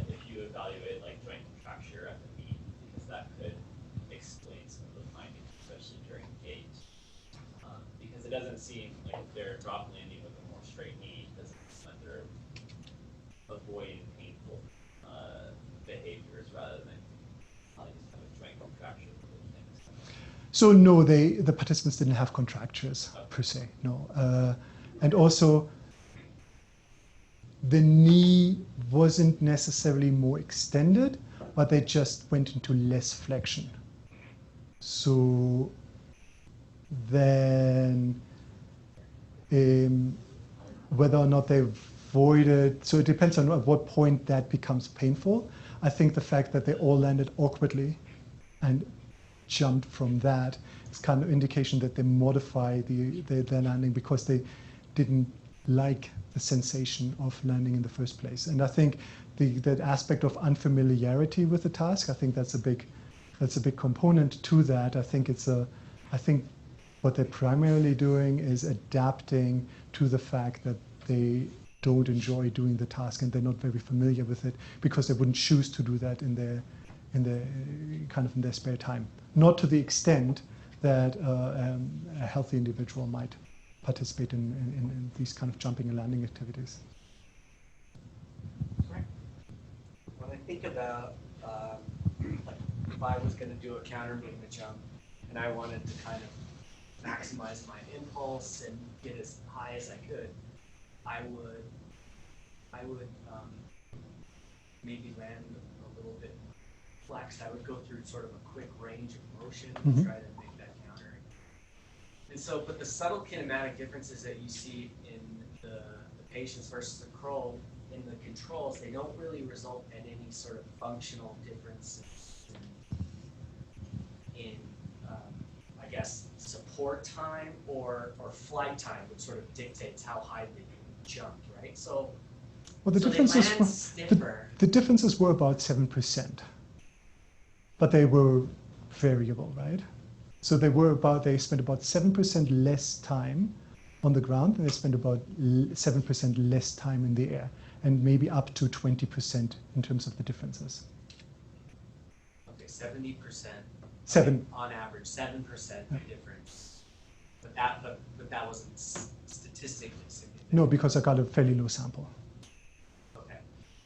[SPEAKER 5] if you evaluate like joint contracture at the knee, because that could explain some of the findings, especially during gait. Because it doesn't seem like if they're drop landing with a more straight knee, it doesn't seem like they're avoiding painful behaviors rather than just kind of joint contraction for those things.
[SPEAKER 2] So no, the participants didn't have contractures per se, no. And also, the knee wasn't necessarily more extended, but they just went into less flexion. So then, whether or not they avoided, so it depends on at what point that becomes painful. I think the fact that they all landed awkwardly and jumped from that is kind of indication that they modify their landing because they didn't like the sensation of landing in the first place. And I think that aspect of unfamiliarity with the task, I think that's a big component to that. I think what they're primarily doing is adapting to the fact that they don't enjoy doing the task and they're not very familiar with it, because they wouldn't choose to do that in their spare time. Not to the extent that a healthy individual might participate in these kind of jumping and landing activities.
[SPEAKER 6] When I think about like if I was going to do a counter movement jump and I wanted to kind of maximize my impulse and get as high as I could, I would maybe land a little bit flexed. I would go through sort of a quick range of motion and try to make that counter. And so, but the subtle kinematic differences that you see in the patients versus the in the controls, they don't really result in any sort of functional difference in I guess, support support time or flight time, which sort of dictates how high they jumped, right? So,
[SPEAKER 2] Well, the
[SPEAKER 6] so
[SPEAKER 2] differences
[SPEAKER 6] they land stiffer.
[SPEAKER 2] the differences were about 7%, but they were variable, right? So they spent about 7% less time on the ground, and they spent about 7% less time in the air, and maybe up to 20% in terms of the differences.
[SPEAKER 6] Okay, 70%.
[SPEAKER 2] Seven.
[SPEAKER 6] On average, 7% difference. But that wasn't statistically significant.
[SPEAKER 2] No, because I got a fairly low sample.
[SPEAKER 6] Okay,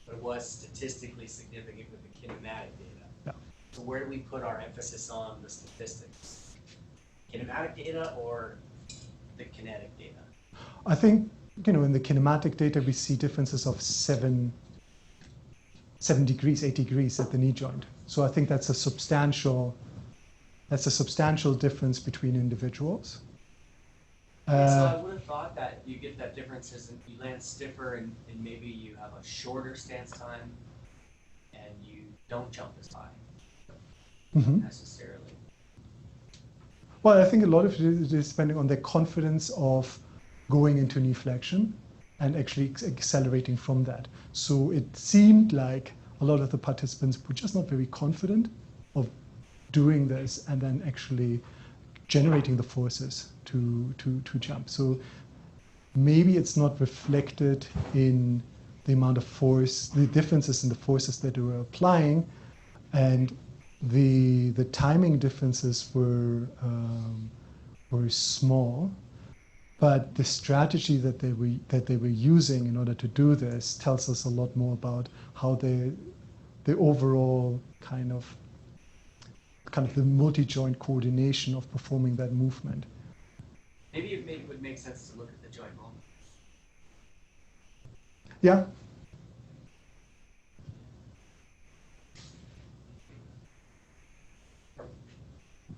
[SPEAKER 6] but it was statistically significant with the kinematic data.
[SPEAKER 2] Yeah.
[SPEAKER 6] So where do we put our emphasis on the statistics? Kinematic data or the kinetic data?
[SPEAKER 2] I think, in the kinematic data, we see differences of 7 degrees, 8 degrees at the knee joint. So I think that's a substantial difference between individuals.
[SPEAKER 6] So I would have thought that you get that difference as you land stiffer and maybe you have a shorter stance time and you don't jump as high necessarily.
[SPEAKER 2] Well, I think a lot of it is depending on their confidence of going into knee flexion and actually accelerating from that. So it seemed like a lot of the participants were just not very confident of doing this and then actually generating the forces to jump. So maybe it's not reflected in the amount of force, the differences in the forces that they were applying, and the timing differences were small, but the strategy that they were using in order to do this tells us a lot more about how the overall kind of the multi-joint coordination of performing that movement.
[SPEAKER 6] Maybe it would make sense to look at the joint moment.
[SPEAKER 2] Yeah.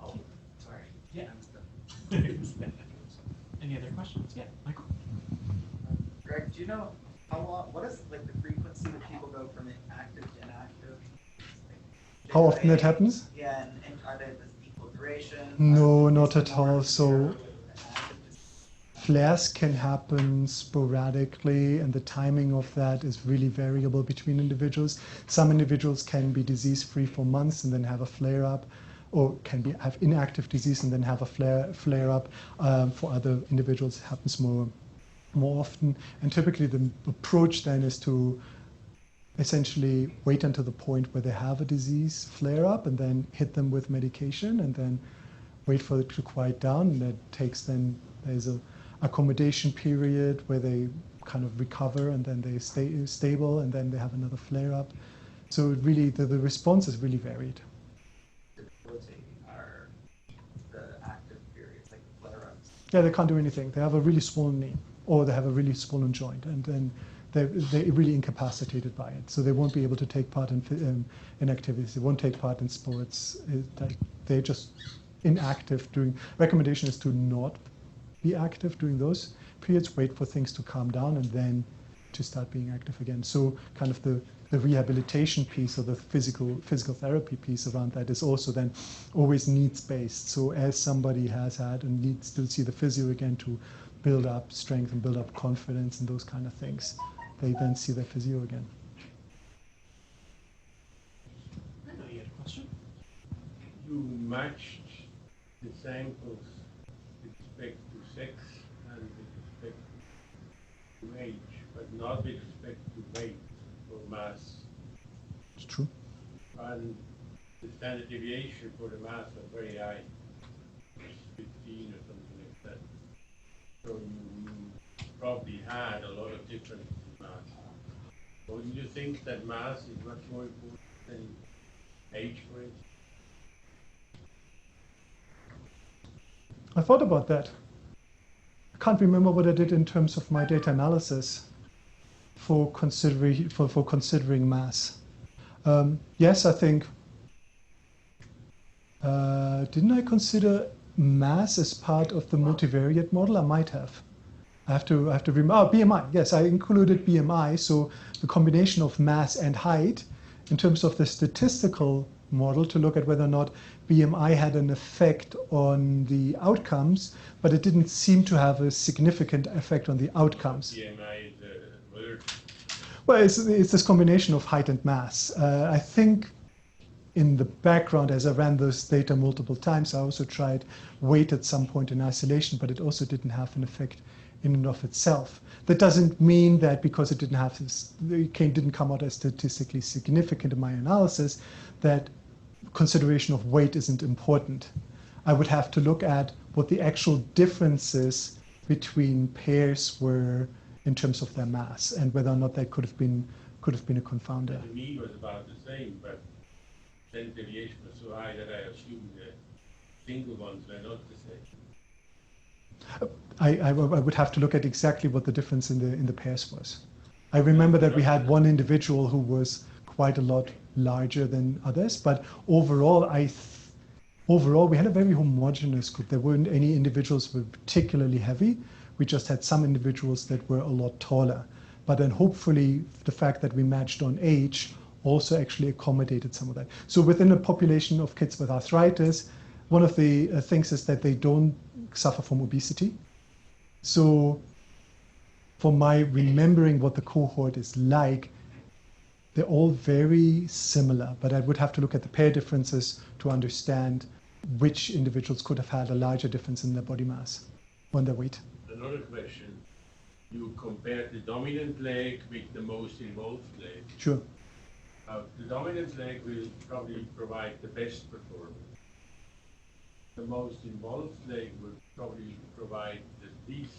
[SPEAKER 6] Oh, sorry.
[SPEAKER 1] Yeah. Any other questions? Yeah, Michael.
[SPEAKER 7] Greg, do you know what is like the frequency that people go from inactive to inactive?
[SPEAKER 2] How often that happens?
[SPEAKER 7] Yeah, and are they this equal duration?
[SPEAKER 2] No, not at all. So flares can happen sporadically, and the timing of that is really variable between individuals. Some individuals can be disease-free for months and then have a flare-up, or have inactive disease and then have a flare-up. For other individuals, it happens more often. And typically the approach then is to essentially wait until the point where they have a disease flare-up and then hit them with medication and then wait for it to quiet down. And that takes there's a accommodation period where they kind of recover and then they stay stable and then they have another flare-up. So it really, the response is really varied.
[SPEAKER 7] Are the active periods, like the flare-ups?
[SPEAKER 2] Yeah, they can't do anything. They have a really swollen knee or they have a really swollen joint, and then they're really incapacitated by it. So they won't be able to take part in activities. They won't take part in sports. They're just inactive. Recommendation is to not be active during those periods, wait for things to calm down, and then to start being active again. So kind of the rehabilitation piece or the physical therapy piece around that is also then always needs-based. So as somebody has had and needs to see the physio again to build up strength and build up confidence and those kind of things, they then see their physio again.
[SPEAKER 1] I know you had a question.
[SPEAKER 8] You matched the samples with respect to sex and with respect to age, but not with respect to weight or mass.
[SPEAKER 2] It's true.
[SPEAKER 8] And the standard deviation for the mass was very high, 15 or something like that. So you probably had a lot of difference in mass. Wouldn't you think that mass is much more important than age, for instance?
[SPEAKER 2] I thought about that. I can't remember what I did in terms of my data analysis for considering mass. Yes, I think. Didn't I consider mass as part of the multivariate model? I might have. I have to remember. Oh, BMI. Yes, I included BMI. So the combination of mass and height, in terms of the statistical model to look at whether or not BMI had an effect on the outcomes, but it didn't seem to have a significant effect on the outcomes.
[SPEAKER 8] BMI is a word.
[SPEAKER 2] Well, it's this combination of height and mass. I think in the background, as I ran those data multiple times, I also tried weight at some point in isolation, but it also didn't have an effect in and of itself. That doesn't mean that because it didn't come out as statistically significant in my analysis, that consideration of weight isn't important. I would have to look at what the actual differences between pairs were in terms of their mass and whether or not that could have been a confounder.
[SPEAKER 8] The mean was about the same, but then deviation was so high that I assumed the single ones were not the same.
[SPEAKER 2] I would have to look at exactly what the difference in the pairs was. I remember that we had one individual who was quite a lot larger than others, but overall we had a very homogeneous group. There weren't any individuals who were particularly heavy. We just had some individuals that were a lot taller. But then hopefully the fact that we matched on age also actually accommodated some of that. So within a population of kids with arthritis, one of the things is that they don't suffer from obesity. So for my remembering what the cohort is like, they're all very similar, but I would have to look at the pair differences to understand which individuals could have had a larger difference in their body mass on their weight.
[SPEAKER 8] Another question, you compared the dominant leg with the most involved leg.
[SPEAKER 2] Sure.
[SPEAKER 8] The dominant leg will probably provide the best performance. The most involved leg will probably provide the least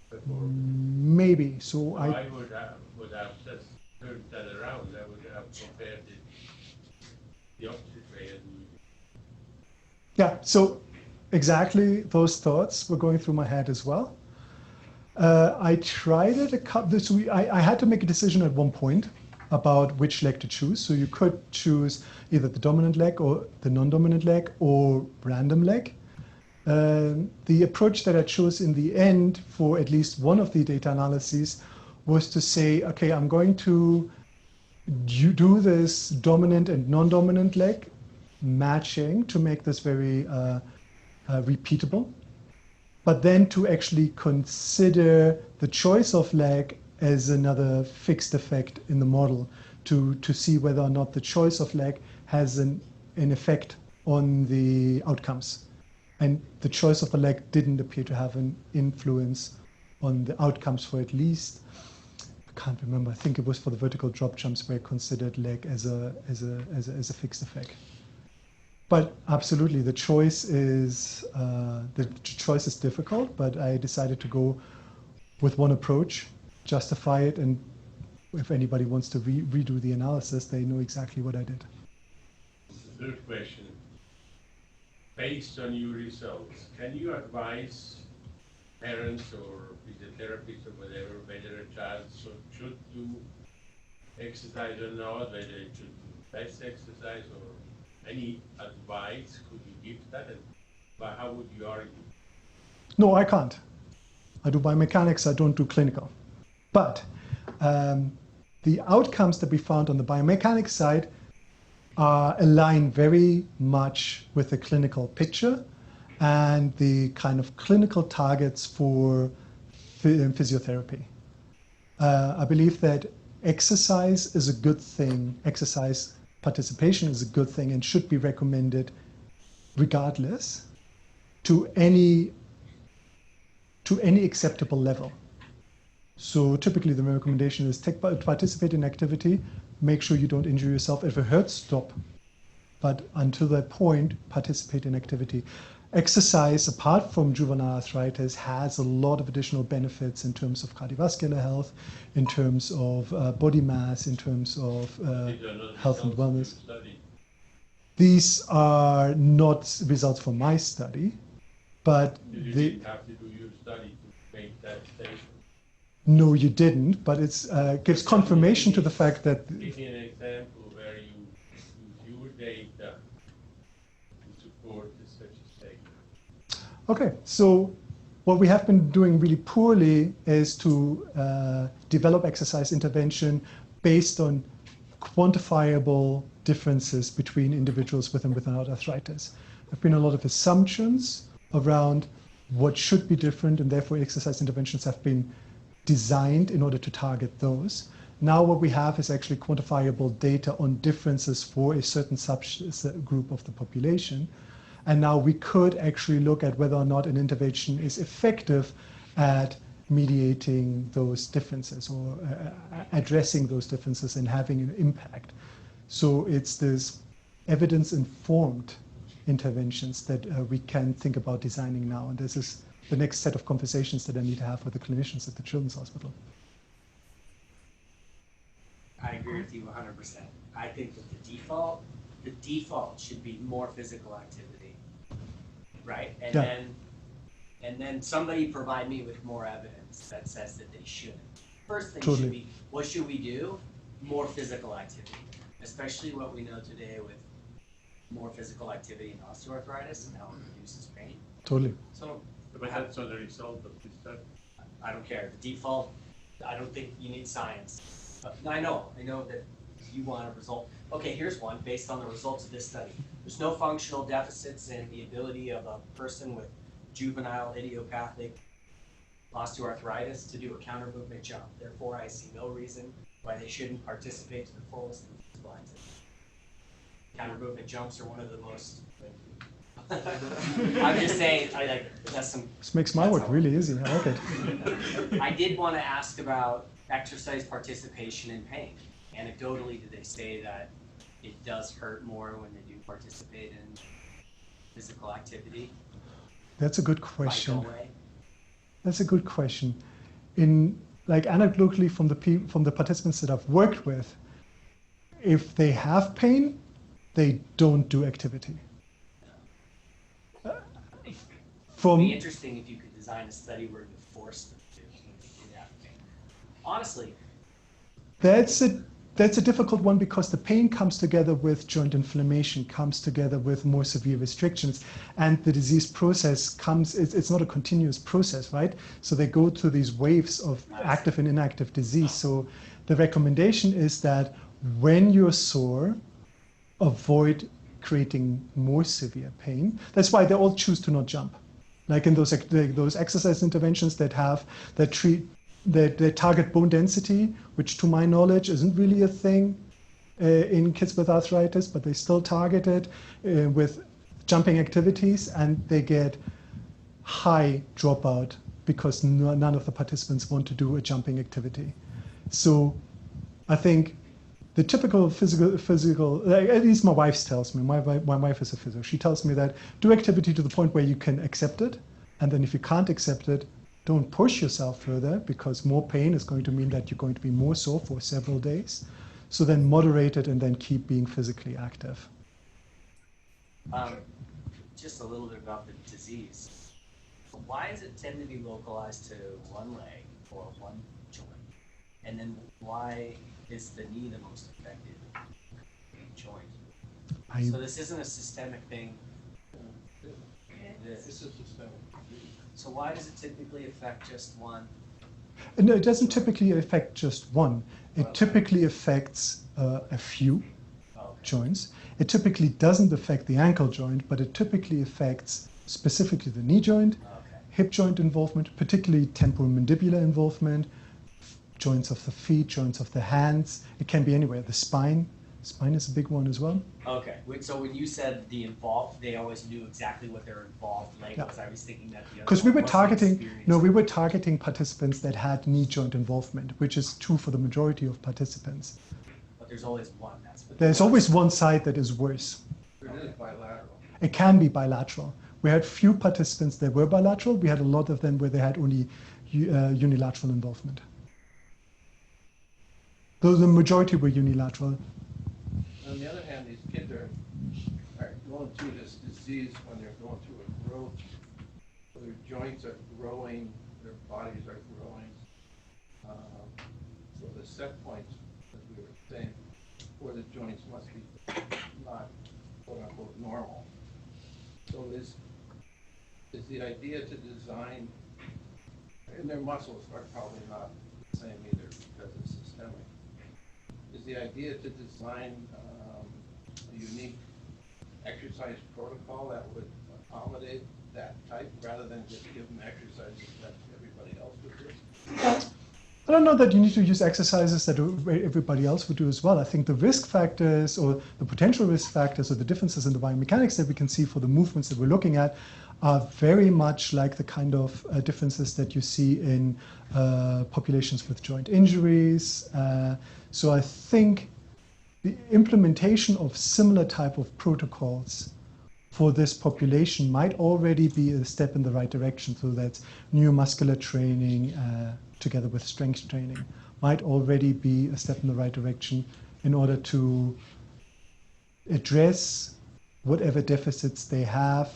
[SPEAKER 8] performance.
[SPEAKER 2] Maybe. So
[SPEAKER 8] I would have just turned that around. I would have compared it the opposite way.
[SPEAKER 2] Yeah, so exactly those thoughts were going through my head as well. I tried it a couple. I had to make a decision at one point about which leg to choose. So you could choose either the dominant leg or the non-dominant leg or random leg. The approach that I chose in the end for at least one of the data analyses was to say, okay, I'm going to do this dominant and non-dominant leg matching to make this very repeatable, but then to actually consider the choice of leg as another fixed effect in the model to see whether or not the choice of leg has an effect on the outcomes. And the choice of the leg didn't appear to have an influence on the outcomes for at least, I can't remember, I think it was for the vertical drop jumps where I considered leg as a fixed effect. But absolutely, the choice is difficult, but I decided to go with one approach, justify it, and if anybody wants to redo the analysis, they know exactly what I did.
[SPEAKER 8] Third question. Based on your results, can you advise parents or physiotherapists or whatever whether a child should do exercise or not, whether it should do less exercise, or any advice could you give that, and how would you argue?
[SPEAKER 2] No, I can't. I do biomechanics, I don't do clinical. But the outcomes that we found on the biomechanics side align very much with the clinical picture and the kind of clinical targets for physiotherapy. I believe that exercise is a good thing. Exercise participation is a good thing and should be recommended regardless to any acceptable level. So typically the recommendation is participate in activity, make sure you don't injure yourself. If it hurts, stop. But until that point, participate in activity. Exercise, apart from juvenile arthritis, has a lot of additional benefits in terms of cardiovascular health, in terms of body mass, in terms of health and wellness. These are not results from my study, but
[SPEAKER 8] you didn't have to do your study to make that statement.
[SPEAKER 2] No, you didn't, but it gives confirmation to the fact that...
[SPEAKER 8] Give me an example where you use your data to support such a statement.
[SPEAKER 2] Okay, so what we have been doing really poorly is to develop exercise intervention based on quantifiable differences between individuals with and without arthritis. There have been a lot of assumptions around what should be different, and therefore exercise interventions have been designed in order to target those. Now what we have is actually quantifiable data on differences for a certain subgroup of the population. And now we could actually look at whether or not an intervention is effective at mediating those differences or addressing those differences and having an impact. So it's this evidence-informed interventions that we can think about designing now. And this is the next set of conversations that I need to have with the clinicians at the Children's Hospital.
[SPEAKER 6] I agree with you 100%. I think that the default should be more physical activity, right? And then somebody provide me with more evidence that says that they shouldn't. First thing should be, what should we do? More physical activity, especially what we know today with more physical activity in osteoarthritis and how it reduces pain.
[SPEAKER 2] Totally.
[SPEAKER 6] So,
[SPEAKER 8] But that's not the result of this study.
[SPEAKER 6] I don't care. The default, I don't think you need science. But I know that you want a result. Okay, here's one based on the results of this study. There's no functional deficits in the ability of a person with juvenile idiopathic osteoarthritis to do a counter movement jump. Therefore, I see no reason why they shouldn't participate to the fullest in physical activity. Counter movement jumps are one of the most. I'm just saying, that's some.
[SPEAKER 2] This makes my work really easy. I like it.
[SPEAKER 6] I did want to ask about exercise participation in pain. Anecdotally, did they say that it does hurt more when they do participate in physical activity?
[SPEAKER 2] That's a good question. That's a good question. Anecdotally from the participants that I've worked with, if they have pain, they don't do activity.
[SPEAKER 6] It would be interesting if you could design a study where you force them to when they do have pain. Honestly.
[SPEAKER 2] That's a difficult one because the pain comes together with joint inflammation, comes together with more severe restrictions, and the disease process it's not a continuous process, right? So they go through these waves of active and inactive disease. So the recommendation is that when you're sore, avoid creating more severe pain. That's why they all choose to not jump. Like in those exercise interventions that target bone density, which to my knowledge isn't really a thing in kids with arthritis, but they still target it with jumping activities, and they get high dropout because none of the participants want to do a jumping activity. So I think the typical physical, at least my wife tells me, my wife is a physio, she tells me that do activity to the point where you can accept it, and then if you can't accept it, don't push yourself further because more pain is going to mean that you're going to be more sore for several days. So then moderate it and then keep being physically active.
[SPEAKER 6] Just a little bit about the disease. Why does it tend to be localized to one leg or one joint? And then why is the knee the most affected joint? So this isn't a systemic thing.
[SPEAKER 8] This is systemic.
[SPEAKER 6] So why does it typically affect just one?
[SPEAKER 2] No, it doesn't typically affect just one. It typically affects a few joints. It typically doesn't affect the ankle joint, but it typically affects specifically the knee joint, hip joint involvement, particularly temporomandibular involvement, joints of the feet, joints of the hands. It can be anywhere. The spine. Spine is a big one as well.
[SPEAKER 6] Okay. So when you said the involved, they always knew exactly what their involved leg was. I was thinking that the other
[SPEAKER 2] because we were targeting participants that had knee joint involvement, which is true for the majority of participants.
[SPEAKER 6] But there's always one.
[SPEAKER 2] There's always one side that is worse.
[SPEAKER 8] It is bilateral.
[SPEAKER 2] It can be bilateral. We had few participants that were bilateral. We had a lot of them where they had only unilateral involvement. Though the majority were unilateral.
[SPEAKER 8] On the other hand, these kids are going through this disease when they're going through a growth. So their joints are growing, their bodies are growing. So the set points, as we were saying, for the joints must be not quote unquote normal. So is the idea to design, and their muscles are probably not the same either because it's systemic. Is the idea to design
[SPEAKER 9] exercise protocol that would accommodate that type rather than just give them exercises that everybody else would do?
[SPEAKER 2] I don't know that you need to use exercises that everybody else would do as well. I think the risk factors or the potential risk factors or the differences in the biomechanics that we can see for the movements that we're looking at are very much like the kind of differences that you see in populations with joint injuries. So I think the implementation of similar type of protocols for this population might already be a step in the right direction. So that's neuromuscular training together with strength training might already be a step in the right direction in order to address whatever deficits they have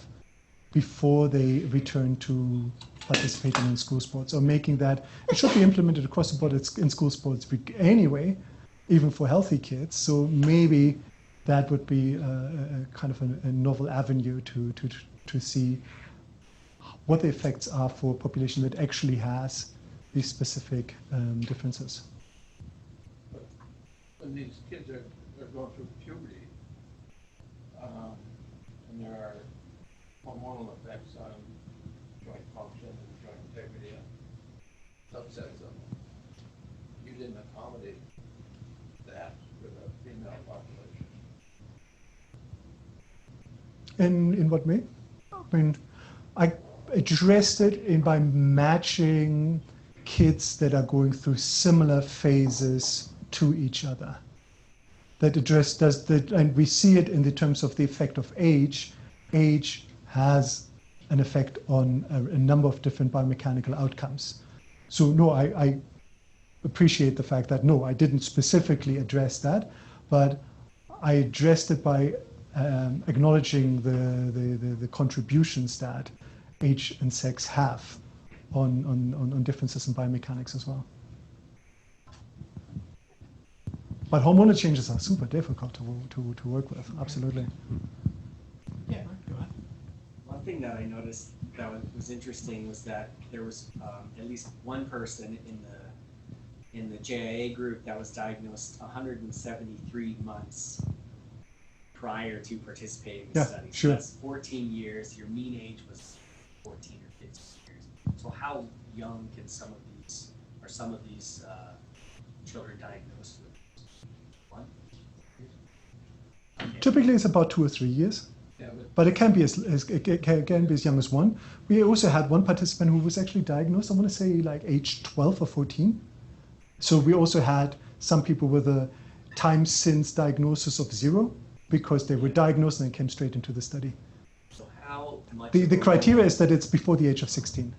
[SPEAKER 2] before they return to participating in school sports, or making that, it should be implemented across the board in school sports anyway, even for healthy kids. So maybe that would be a kind of a novel avenue to see what the effects are for a population that actually has these specific differences.
[SPEAKER 9] But when these kids are going through puberty, and there are hormonal effects on joint function and joint integrity and subsets of them, you didn't accommodate that with a female population.
[SPEAKER 2] In what way? I mean, I addressed it by matching kids that are going through similar phases to each other. That and we see it in the terms of the effect of age. Age has an effect on a number of different biomechanical outcomes. So no, I appreciate the fact that no, I didn't specifically address that, but I addressed it by acknowledging the contributions that age and sex have on differences in biomechanics as well. But hormonal changes are super difficult to work with, absolutely.
[SPEAKER 1] Yeah, go ahead.
[SPEAKER 10] One thing that I noticed that was interesting was that there was at least one person in the JIA group that was diagnosed 173 months prior to participating in the study. So
[SPEAKER 2] sure.
[SPEAKER 10] that's 14 years. Your mean age was 14 or 15 years. So how young can some of these children diagnosed with one?
[SPEAKER 2] Typically, it's about 2 or 3 years.
[SPEAKER 9] Yeah,
[SPEAKER 2] But it can be it can be as young as 1. We also had one participant who was actually diagnosed, I want to say like age 12 or 14. So we also had some people with a time since diagnosis of 0 because they were diagnosed and they came straight into the study.
[SPEAKER 10] So how much
[SPEAKER 2] The criteria is that it's before the age of 16.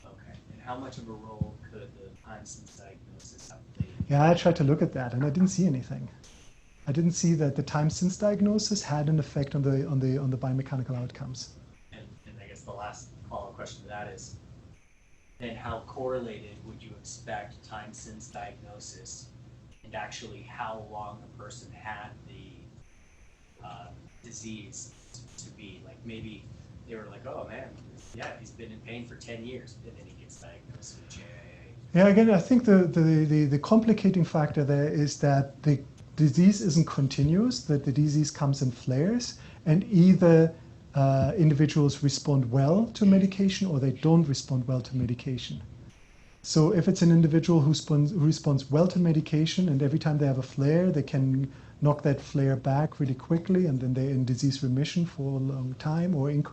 [SPEAKER 10] Okay, and how much of a role could the time since diagnosis have played?
[SPEAKER 2] Yeah, I tried to look at that and I didn't see anything. I didn't see that the time since diagnosis had an effect on the biomechanical outcomes.
[SPEAKER 10] And I guess the last follow-up question to that is, then how correlated would you expect time since diagnosis and actually how long a person had the disease to be? Like maybe they were like, oh man, yeah, he's been in pain for 10 years, and then he gets diagnosed with JIA.
[SPEAKER 2] Yeah, again, I think the complicating factor there is that the disease isn't continuous, that the disease comes in flares, and either individuals respond well to medication or they don't respond well to medication. So if it's an individual who responds well to medication and every time they have a flare, they can knock that flare back really quickly and then they're in disease remission for a long time, or in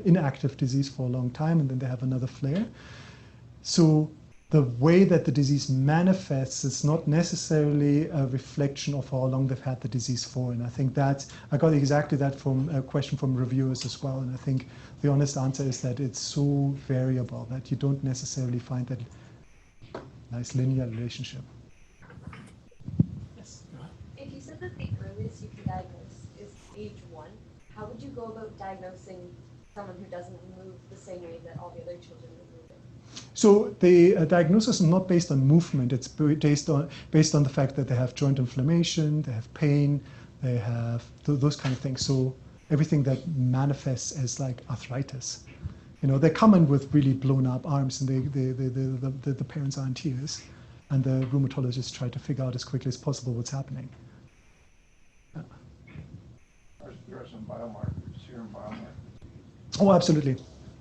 [SPEAKER 2] inactive disease for a long time and then they have another flare. So the way that the disease manifests is not necessarily a reflection of how long they've had the disease for. And I think I got exactly that from a question from reviewers as well. And I think the honest answer is that it's so variable that you don't necessarily find that nice linear relationship.
[SPEAKER 1] Yes, go ahead.
[SPEAKER 11] If you said that the earliest you can diagnose is age 1, how would you go about diagnosing someone who doesn't move the same way that all the other children are moving?
[SPEAKER 2] So the diagnosis is not based on movement. It's based on the fact that they have joint inflammation, they have pain, they have those kind of things. So everything that manifests as like arthritis. You know, they come in with really blown up arms and the parents are in tears. And the rheumatologists try to figure out as quickly as possible what's happening.
[SPEAKER 9] Are there are some biomarkers, serum biomarkers.
[SPEAKER 2] Oh, absolutely.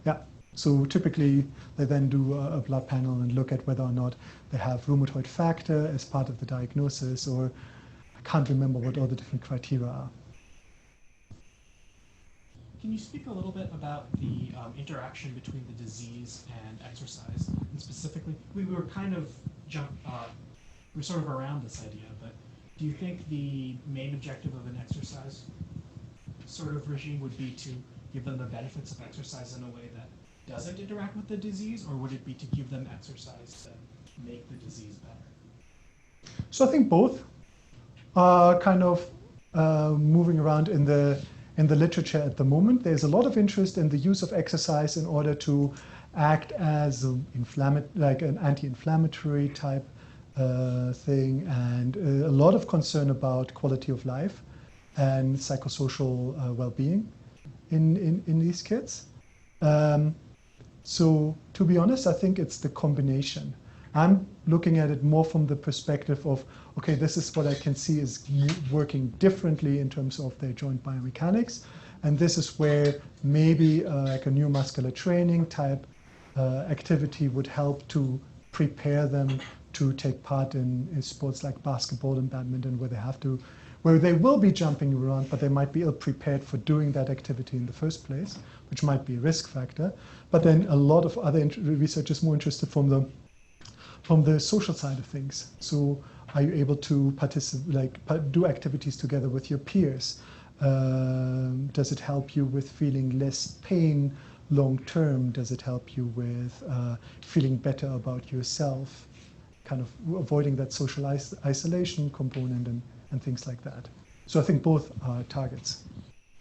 [SPEAKER 2] Yeah. So typically, they then do a blood panel and look at whether or not they have rheumatoid factor as part of the diagnosis, or I can't remember what all the different criteria are.
[SPEAKER 1] Can you speak a little bit about the interaction between the disease and exercise? And specifically, we were kind of we're sort of around this idea, but do you think the main objective of an exercise sort of regime would be to give them the benefits of exercise in a way that doesn't interact with the disease, or would it be to give them exercise to make the disease better?
[SPEAKER 2] So I think both are kind of moving around in the literature at the moment. There's a lot of interest in the use of exercise in order to act as an anti-inflammatory type thing, and a lot of concern about quality of life and psychosocial well-being in these kids. So to be honest, I think it's the combination. I'm looking at it more from the perspective of, okay, this is what I can see is working differently in terms of their joint biomechanics. And this is where maybe like a neuromuscular training type activity would help to prepare them to take part in sports like basketball and badminton, where they will be jumping around, but they might be ill-prepared for doing that activity in the first place, which might be a risk factor. But then a lot of other research is more interested from the social side of things. So are you able to do activities together with your peers? Does it help you with feeling less pain long term? Does it help you with feeling better about yourself? Kind of avoiding that social isolation component and things like that. So I think both are targets.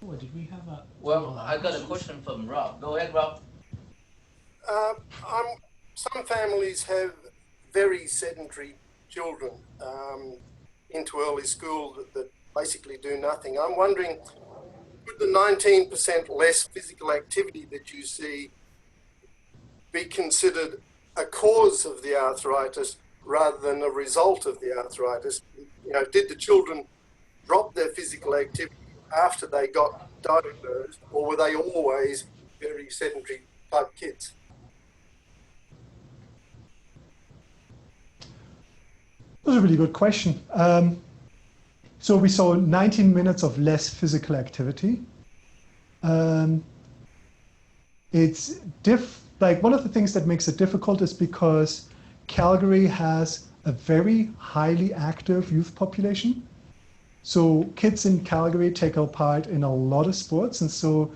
[SPEAKER 1] Oh, did we have a...
[SPEAKER 12] Well, I got a question from Rob. Go ahead, Rob.
[SPEAKER 13] Some families have very sedentary children into early school that basically do nothing. I'm wondering, would the 19% less physical activity that you see be considered a cause of the arthritis rather than a result of the arthritis? You know, did the children drop their physical activity after they got diagnosed, or were they always very sedentary type kids?
[SPEAKER 2] That's a really good question. So we saw 19 minutes of less physical activity. It's one of the things that makes it difficult is because Calgary has a very highly active youth population. So kids in Calgary take part in a lot of sports, and so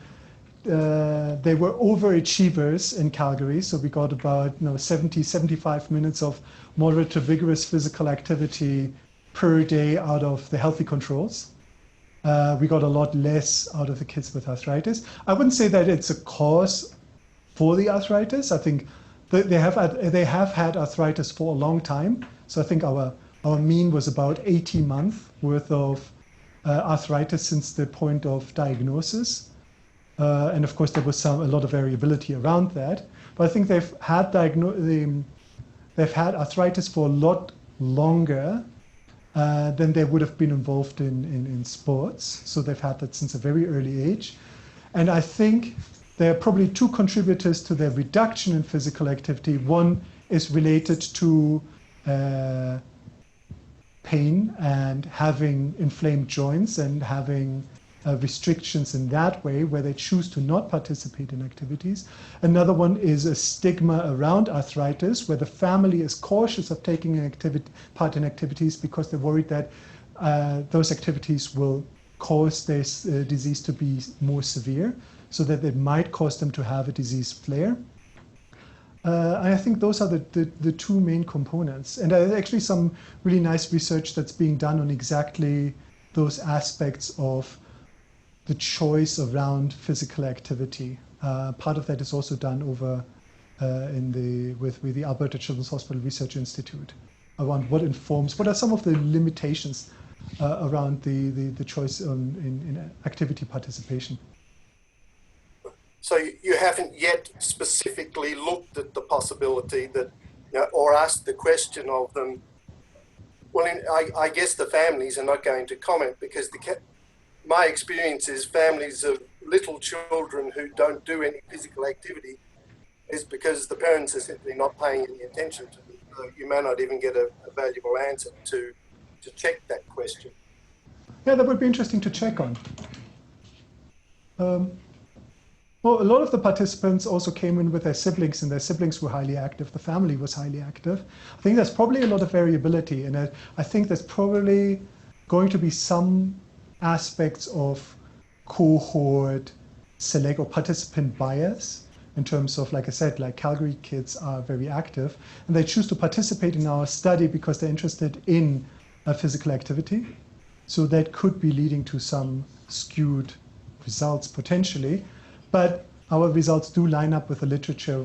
[SPEAKER 2] they were overachievers in Calgary. So we got about 70, 75 minutes of moderate to vigorous physical activity per day out of the healthy controls. We got a lot less out of the kids with arthritis. I wouldn't say that it's a cause for the arthritis. I think they have had arthritis for a long time. So I think our mean was about 18 months worth of arthritis since the point of diagnosis. And of course, there was a lot of variability around that. But I think they've had arthritis for a lot longer than they would have been involved in sports. So they've had that since a very early age. And I think there are probably two contributors to their reduction in physical activity. One is related to pain and having inflamed joints and having restrictions in that way where they choose to not participate in activities. Another one is a stigma around arthritis where the family is cautious of taking part in activities because they're worried that those activities will cause this disease to be more severe, so that it might cause them to have a disease flare. I think those are the two main components. And there's actually some really nice research that's being done on exactly those aspects of the choice around physical activity. Part of that is also done over with the Alberta Children's Hospital Research Institute around what are some of the limitations around the choice in activity participation.
[SPEAKER 13] So you haven't yet specifically looked at the possibility that, or asked the question of them. Well, I guess the families are not going to comment because my experience is families of little children who don't do any physical activity is because the parents are simply not paying any attention to them. So you may not even get a valuable answer to check that question.
[SPEAKER 2] Yeah, that would be interesting to check on. Well, a lot of the participants also came in with their siblings, and their siblings were highly active. The family was highly active. I think there's probably a lot of variability, and I think there's probably going to be some aspects of cohort select or participant bias in terms of, like I said, like Calgary kids are very active, and they choose to participate in our study because they're interested in physical activity. So that could be leading to some skewed results potentially. But our results do line up with the literature,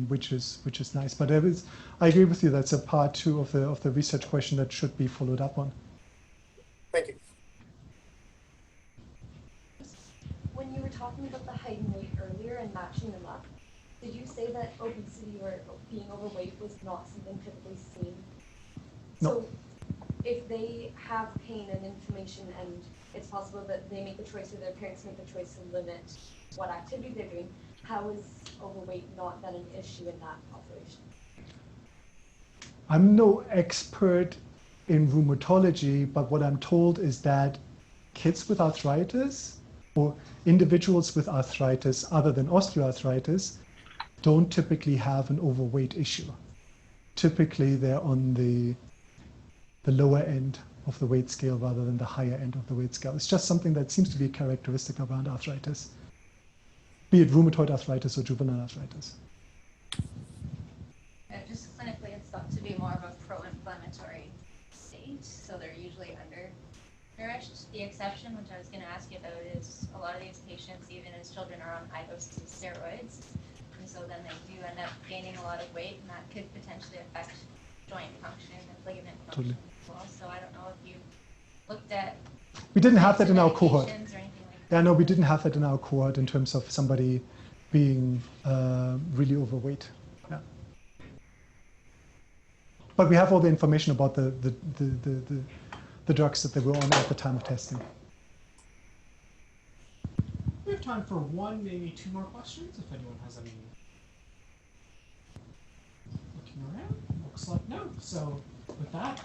[SPEAKER 2] which is nice. But I agree with you. That's a part 2 of the research question that should be followed up on.
[SPEAKER 13] Thank you.
[SPEAKER 11] When you were talking about the height and weight earlier and matching them up, did you say that obesity or being overweight was not something typically seen?
[SPEAKER 2] No.
[SPEAKER 11] So if they have pain and inflammation, and it's possible that they make the choice or their parents make the choice to limit what activity they're doing, how is overweight not then an issue in that population?
[SPEAKER 2] I'm no expert in rheumatology, but what I'm told is that kids with arthritis or individuals with arthritis other than osteoarthritis don't typically have an overweight issue. Typically, they're on the lower end of the weight scale rather than the higher end of the weight scale. It's just something that seems to be characteristic around arthritis, be it rheumatoid arthritis or juvenile arthritis.
[SPEAKER 4] Just clinically, it's thought to be more of a pro-inflammatory state, so they're usually undernourished. The exception, which I was going to ask you about, is a lot of these patients, even as children, are on high doses of steroids, and so then they do end up gaining a lot of weight, and that could potentially affect joint function and ligament function as well. So I don't know if you looked at.
[SPEAKER 2] We didn't have that in our cohort.
[SPEAKER 4] Or anything like
[SPEAKER 2] Yeah, no, we didn't have that in our cohort in terms of somebody being really overweight. Yeah. But we have all the information about the drugs that they were on at the time of testing.
[SPEAKER 1] We have time for 1, maybe 2 more questions, if anyone has any. Looking around, looks like no. So with that,